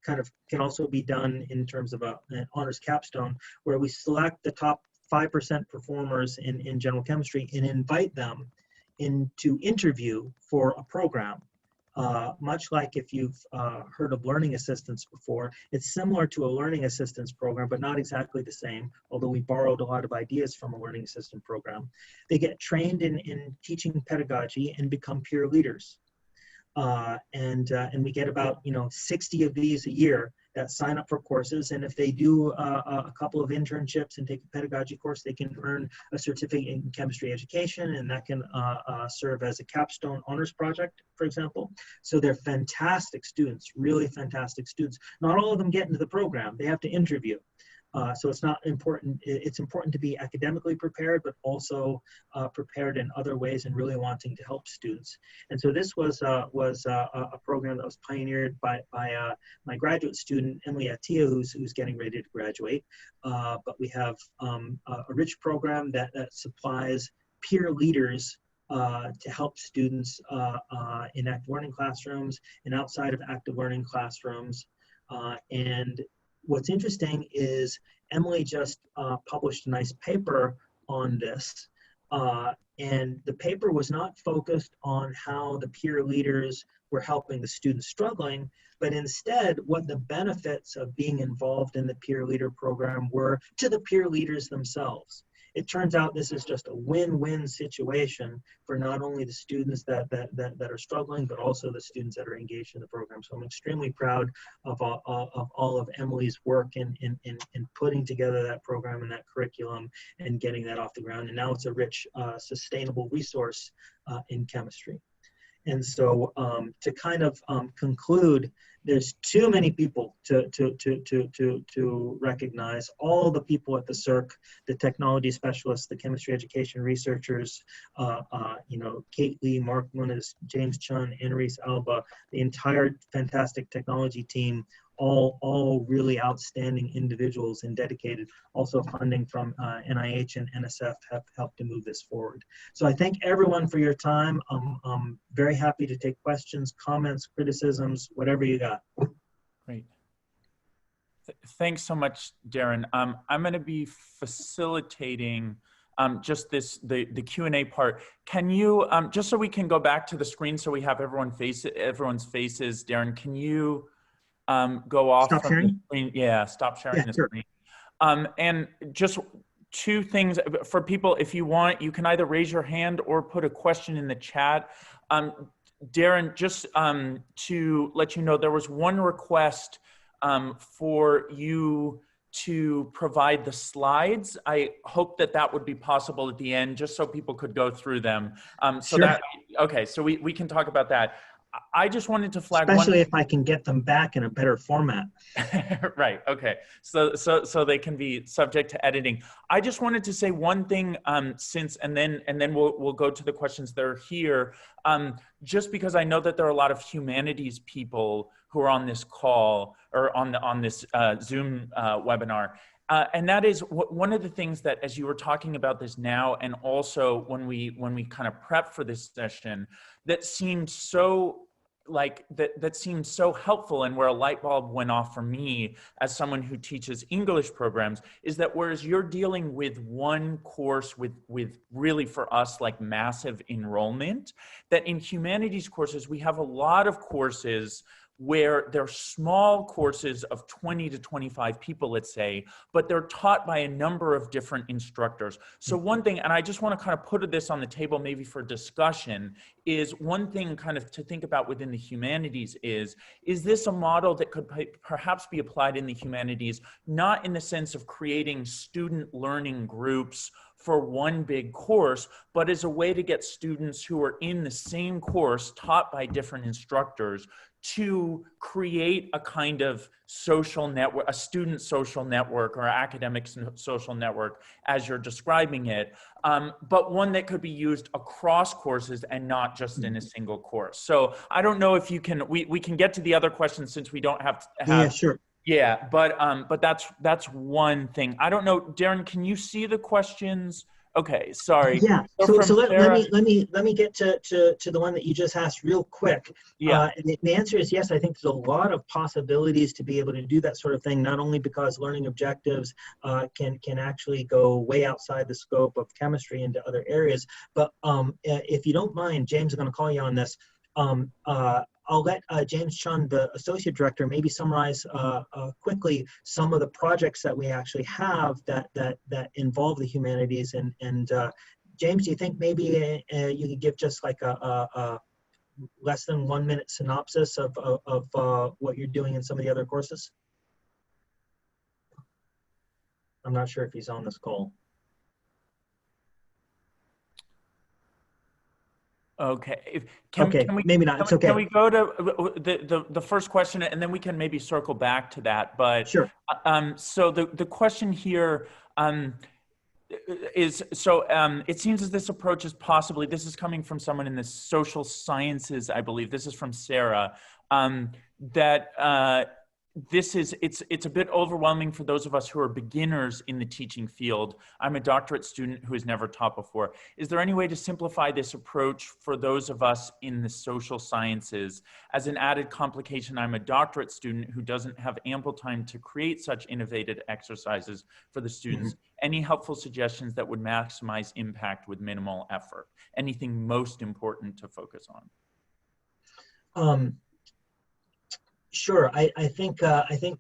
kind of can also be done in terms of an honors capstone, where we select the top 5% performers in general chemistry and invite them to interview for a program. Much like if you've heard of learning assistance before, it's similar to a learning assistance program, but not exactly the same, although we borrowed a lot of ideas from a learning assistance program. They get trained in teaching pedagogy and become peer leaders. And we get about 60 of these a year that sign up for courses, and if they do a couple of internships and take a pedagogy course, they can earn a certificate in chemistry education, and that can serve as a capstone honors project, for example. So they're fantastic students, really fantastic students. Not all of them get into the program; they have to interview. So it's not important. It's important to be academically prepared, but also prepared in other ways and really wanting to help students. And so this was a program that was pioneered by my graduate student, Emily Attia, who's getting ready to graduate. But we have a rich program that supplies peer leaders to help students in active learning classrooms and outside of active learning classrooms. And what's interesting is Emily just published a nice paper on this, and the paper was not focused on how the peer leaders were helping the students struggling, but instead what the benefits of being involved in the peer leader program were to the peer leaders themselves. It turns out this is just a win-win situation for not only the students that are struggling, but also the students that are engaged in the program. So I'm extremely proud of all of Emily's work in putting together that program and that curriculum and getting that off the ground. And now it's a rich, sustainable resource in chemistry. And so to kind of conclude, there's too many people to recognize. All the people at the CERC, the technology specialists, the chemistry education researchers, you know, Kate Lee, Mark Muniz, James Chun, Enrique Alba, the entire fantastic technology team, all really outstanding individuals and dedicated. Also funding from NIH and NSF have helped to move this forward. So I thank everyone for your time. I'm very happy to take questions, comments, criticisms, whatever you got. Great. Thanks so much, Darrin. I'm going to be facilitating just the Q&A part. Can you, just so we can go back to the screen so we have everyone's faces, Darrin, can you go off Stop from sharing? the screen? Yeah, stop sharing the sure. screen. And just two things for people, if you want, you can either raise your hand or put a question in the chat. Darrin, just to let you know, there was one request for you to provide the slides. I hope that that would be possible at the end, just so people could go through them. So Sure. that, okay, so we can talk about that. I just wanted to flag Especially if I can get them back in a better format. Right. Okay. So they can be subject to editing. I just wanted to say one thing and then we'll go to the questions that are here. Just because I know that there are a lot of humanities people who are on this call or on this Zoom webinar. And that is one of the things that, as you were talking about this now, and also when we kind of prep for this session, that seemed so that seemed so helpful, and where a light bulb went off for me as someone who teaches English programs, is that whereas you're dealing with one course with really for us like massive enrollment, that in humanities courses we have a lot of courses where they're small courses of 20 to 25 people, let's say, but they're taught by a number of different instructors. So one thing, and I just want to kind of put this on the table maybe for discussion, is one thing kind of to think about within the humanities is this a model that could perhaps be applied in the humanities, not in the sense of creating student learning groups for one big course, but as a way to get students who are in the same course taught by different instructors to create a kind of social network, a student social network or academic social network, as you're describing it, but one that could be used across courses and not just in a single course. So I don't know if you can, we can get to the other questions since we don't have to have. Yeah, sure. Yeah, but that's one thing. I don't know, Darrin, can you see the questions? Okay, sorry. Yeah. So So let me get to the one that you just asked real quick. Yeah. The answer is yes. I think there's a lot of possibilities to be able to do that sort of thing. Not only because learning objectives can actually go way outside the scope of chemistry into other areas, but if you don't mind, James, I'm going to call you on this. I'll let James Chun, the Associate Director, maybe summarize quickly some of the projects that we actually have that involve the humanities. And James, do you think maybe you could give just like a less than 1 minute synopsis of what you're doing in some of the other courses? I'm not sure if he's on this call. Okay. Maybe not. It's okay. Can we go to the first question, and then we can maybe circle back to that? But sure. So the question here is, so it seems as this approach is possibly, this is coming from someone in the social sciences, I believe. This is from Sarah. That it's a bit overwhelming for those of us who are beginners in the teaching field. I'm a doctorate student who has never taught before. Is there any way to simplify this approach for those of us in the social sciences? As an added complication, I'm a doctorate student who doesn't have ample time to create such innovative exercises for the students. Any helpful suggestions that would maximize impact with minimal effort? Anything most important to focus on? Sure. I think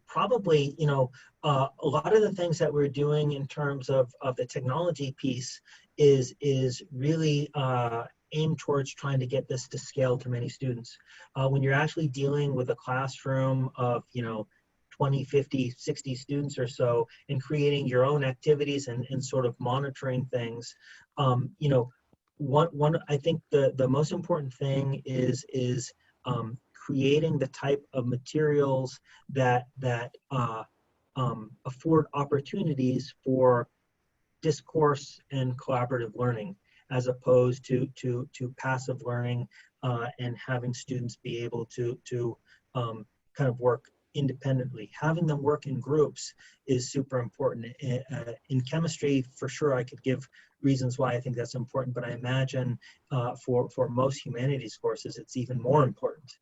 probably, you know, a lot of the things that we're doing in terms of the technology piece is really aimed towards trying to get this to scale to many students. When you're actually dealing with a classroom of, you know, 20, 50, 60 students or so, and creating your own activities and sort of monitoring things, you know, I think the most important thing is creating the type of materials that afford opportunities for discourse and collaborative learning, as opposed to passive learning and having students be able to kind of work independently. Having them work in groups is super important. In chemistry, for sure, I could give reasons why I think that's important, but I imagine for most humanities courses, it's even more important.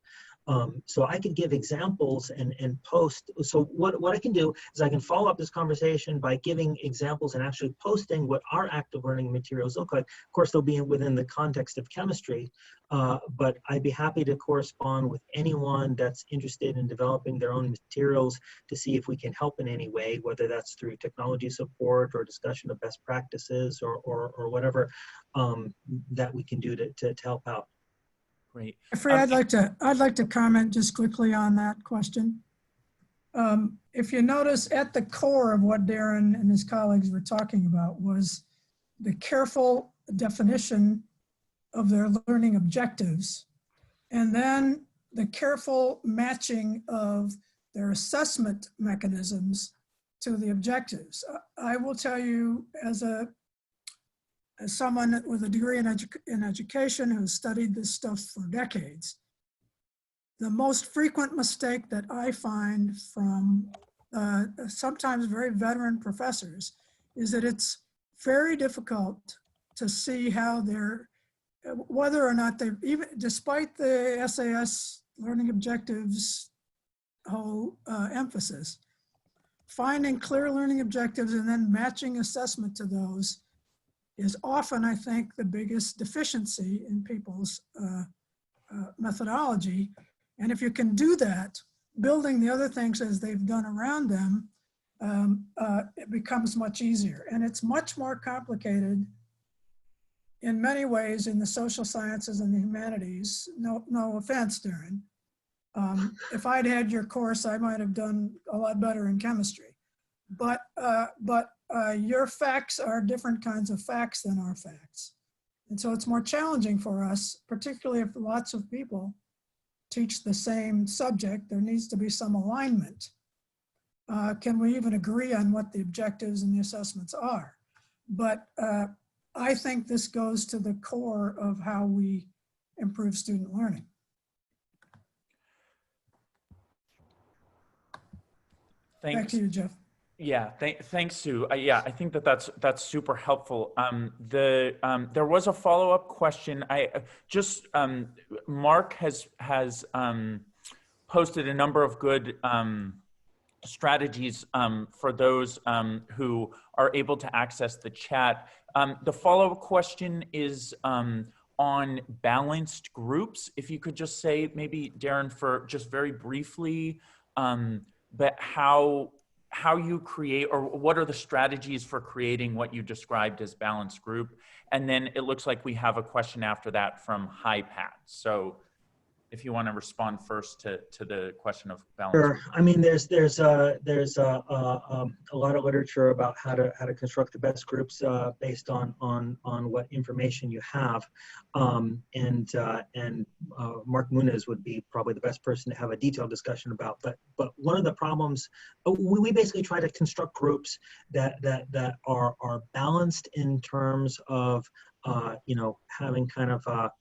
So I could give examples and post. So what I can do is I can follow up this conversation by giving examples and actually posting what our active learning materials look like. Of course, they'll be within the context of chemistry, but I'd be happy to correspond with anyone that's interested in developing their own materials to see if we can help in any way, whether that's through technology support or discussion of best practices or whatever that we can do to help out. Great. Jeffrey, I'd like to comment just quickly on that question. If you notice, at the core of what Darrin and his colleagues were talking about was the careful definition of their learning objectives, and then the careful matching of their assessment mechanisms to the objectives. I will tell you, as someone with a degree in education who studied this stuff for decades, the most frequent mistake that I find from sometimes very veteran professors is that it's very difficult to see how they're, whether or not they, even despite the SAS learning objectives whole emphasis, finding clear learning objectives and then matching assessment to those is often, I think, the biggest deficiency in people's methodology. And if you can do that, building the other things as they've done around them, it becomes much easier. And it's much more complicated in many ways in the social sciences and the humanities. No offense, Darrin. If I'd had your course, I might have done a lot better in chemistry. But your facts are different kinds of facts than our facts. And so it's more challenging for us, particularly if lots of people teach the same subject. There needs to be some alignment. Can we even agree on what the objectives and the assessments are? But I think this goes to the core of how we improve student learning. Thanks. Back to you, Jeff. Yeah, thanks, Sue. Yeah, I think that's super helpful. There was a follow-up question. Mark has posted a number of good strategies for those who are able to access the chat. The follow-up question is on balanced groups. If you could just say, maybe Darrin, for just very briefly, but how you create, or what are the strategies for creating what you described as balanced group? And then it looks like we have a question after that from HiPat. So if you want to respond first to the question of balance. Sure. I mean, there's a lot of literature about how to construct the best groups based on what information you have, and Mark Muniz would be probably the best person to have a detailed discussion about. But one of the problems, we basically try to construct groups that are balanced in terms of having kind of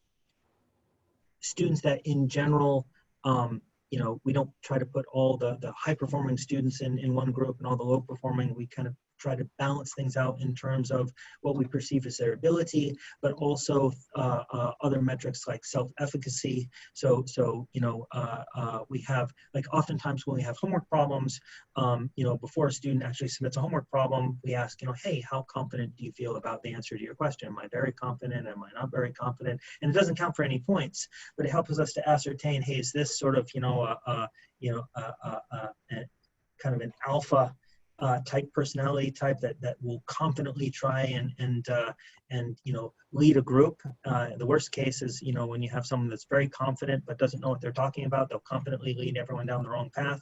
students that in general, we don't try to put all the high performing students in one group and all the low performing. We kind of try to balance things out in terms of what we perceive as their ability, but also other metrics like self-efficacy. So we have, like, oftentimes when we have homework problems, before a student actually submits a homework problem, we ask, hey, how confident do you feel about the answer to your question? Am I very confident? Am I not very confident? And it doesn't count for any points, but it helps us to ascertain, hey, is this sort of, kind of an alpha type personality type that will confidently try and lead a group. The worst case is when you have someone that's very confident but doesn't know what they're talking about. They'll confidently lead everyone down the wrong path.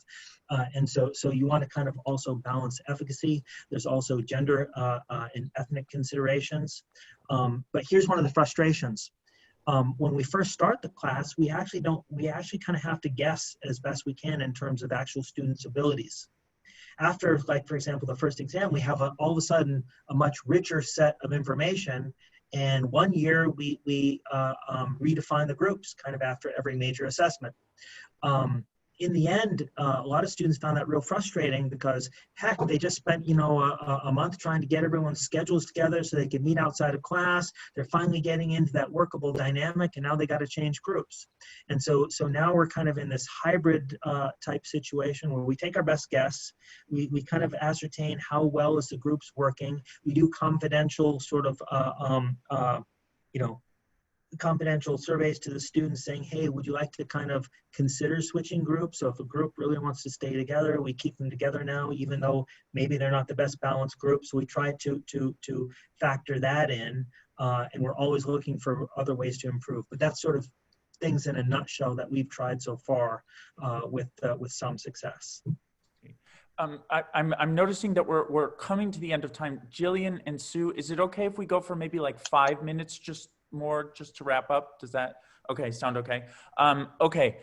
And so you want to kind of also balance efficacy. There's also gender and ethnic considerations. But here's one of the frustrations. When we first start the class, we actually kind of have to guess as best we can in terms of actual students' abilities. After, like, for example, the first exam, we have all of a sudden a much richer set of information. And one year we redefine the groups kind of after every major assessment. In the end, a lot of students found that real frustrating because, heck, they just spent, a month trying to get everyone's schedules together so they could meet outside of class. They're finally getting into that workable dynamic, and now they got to change groups. And so now we're kind of in this hybrid type situation where we take our best guess. We kind of ascertain how well is the groups working. We do confidential sort of, confidential surveys to the students saying, hey, would you like to kind of consider switching groups? So if a group really wants to stay together, we keep them together now, even though maybe they're not the best balanced group. So we try to factor that in, and we're always looking for other ways to improve. But that's sort of things in a nutshell that we've tried so far with some success. I'm noticing that we're coming to the end of time. Jillian and Sue, is it okay if we go for maybe like 5 minutes just to wrap up? Does that sound okay?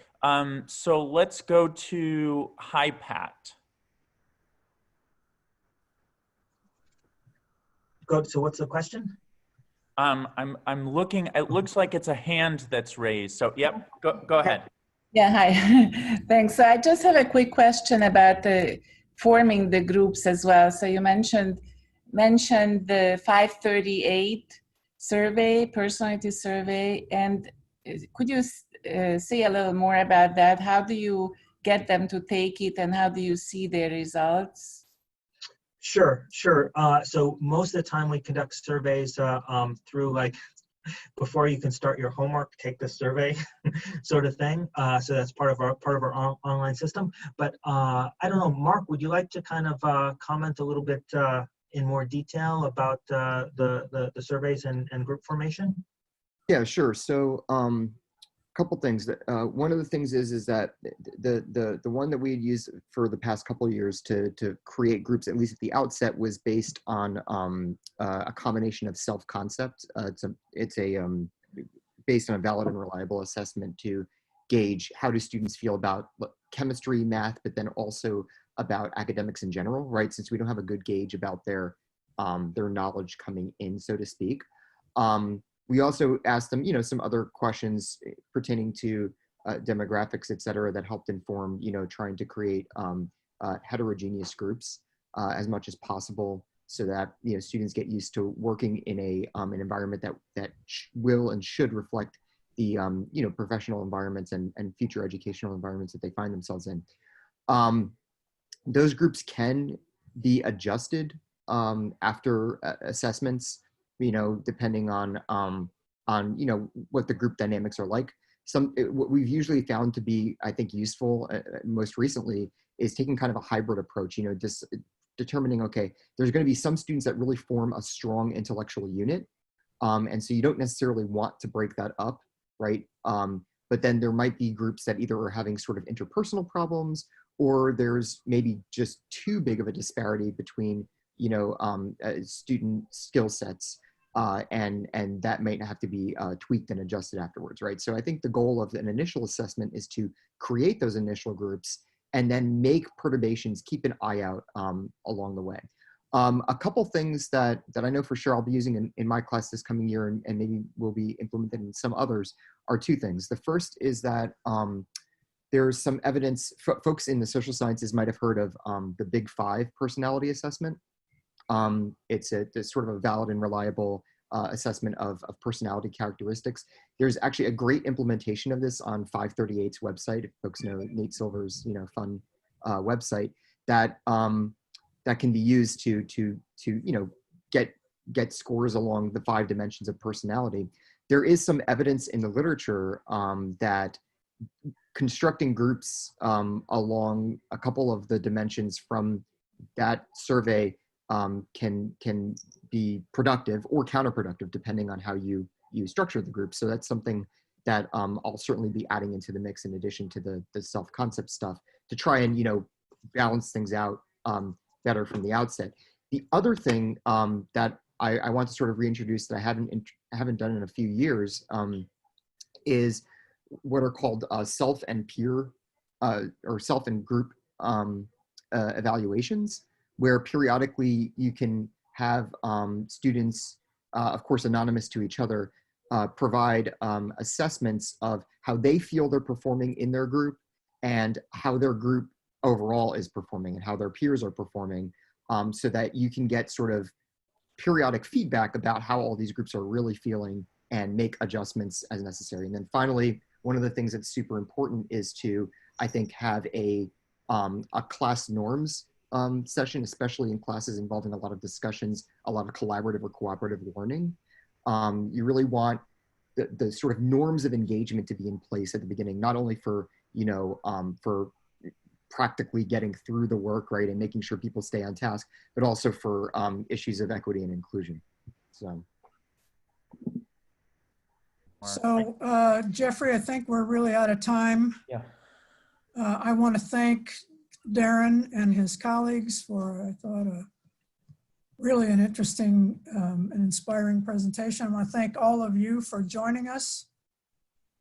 So let's go to Hi Pat. So what's the question? I'm looking, it looks like it's a hand that's raised. So yep, go ahead. Yeah, hi. Thanks. So I just have a quick question about forming the groups as well. So you mentioned the 538 survey, personality survey, and could you say a little more about that? How do you get them to take it, and how do you see their results? Sure. So most of the time we conduct surveys through, like, before you can start your homework, take the survey sort of thing. So that's part of our online system. But I don't know, Mark, would you like to kind of comment a little bit in more detail about the surveys and group formation? Yeah, sure. So couple things. That one of the things is that the one that we had used for the past couple of years to create groups, at least at the outset, was based on a combination of self-concept. It's based on a valid and reliable assessment to gauge how do students feel about chemistry, math, but then also about academics in general, right? Since we don't have a good gauge about their knowledge coming in, so to speak. We also asked them, some other questions pertaining to demographics, et cetera, that helped inform, trying to create heterogeneous groups as much as possible, so that students get used to working in an environment that will and should reflect the professional environments and future educational environments that they find themselves in. Those groups can be adjusted after assessments, depending on what the group dynamics are like. What we've usually found to be, I think, useful most recently is taking kind of a hybrid approach, just determining, okay, there's going to be some students that really form a strong intellectual unit. And so you don't necessarily want to break that up, right? But then there might be groups that either are having sort of interpersonal problems, or there's maybe just too big of a disparity between, student skill sets. And that might have to be tweaked and adjusted afterwards, right? So I think the goal of an initial assessment is to create those initial groups and then make perturbations, keep an eye out along the way. A couple things that I know for sure I'll be using in my class this coming year, and maybe will be implemented in some others, are two things. The first is that there's some evidence, folks in the social sciences might have heard of the Big Five personality assessment. It's sort of a valid and reliable assessment of personality characteristics. There's actually a great implementation of this on 538's website. If folks know Nate Silver's fun website, that can be used to get scores along the 5 dimensions of personality. There is some evidence in the literature that constructing groups along a couple of the dimensions from that survey can be productive or counterproductive depending on how you structure the group. So that's something that I'll certainly be adding into the mix in addition to the self-concept stuff to try and, balance things out better from the outset. The other thing that I want to sort of reintroduce that I haven't done in a few years is what are called self and peer or self and group evaluations, where periodically you can have students, of course, anonymous to each other, provide assessments of how they feel they're performing in their group and how their group overall is performing and how their peers are performing, so that you can get sort of periodic feedback about how all these groups are really feeling and make adjustments as necessary. And then finally, one of the things that's super important is to, I think, have a class norms session, especially in classes involving a lot of discussions, a lot of collaborative or cooperative learning. You really want the sort of norms of engagement to be in place at the beginning, not only for, for practically getting through the work, right, and making sure people stay on task, but also for issues of equity and inclusion. So Jeffrey, I think we're really out of time. Yeah. I want to thank Darrin and his colleagues for, I thought, really an interesting and inspiring presentation. I want to thank all of you for joining us.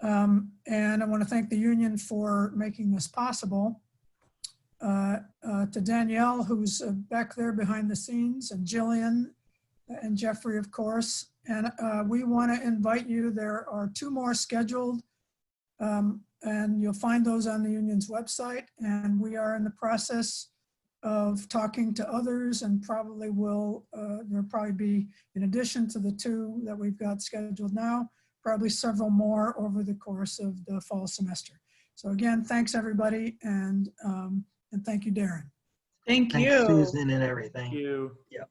And I want to thank the union for making this possible. To Danielle, who's back there behind the scenes, and Jillian and Jeffrey, of course. And we want to invite you. There are 2 more scheduled, and you'll find those on the union's website. And we are in the process of talking to others, and probably will, there'll probably be, in addition to the 2 that we've got scheduled now, probably several more over the course of the fall semester. So again, thanks everybody, and thank you, Darrin. Thank Thanks, you. Susan, and everything. Thank you. Yep.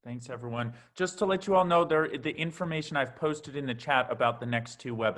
Thanks, everyone. Just to let you all know, the information I've posted in the chat about the next 2 webinars.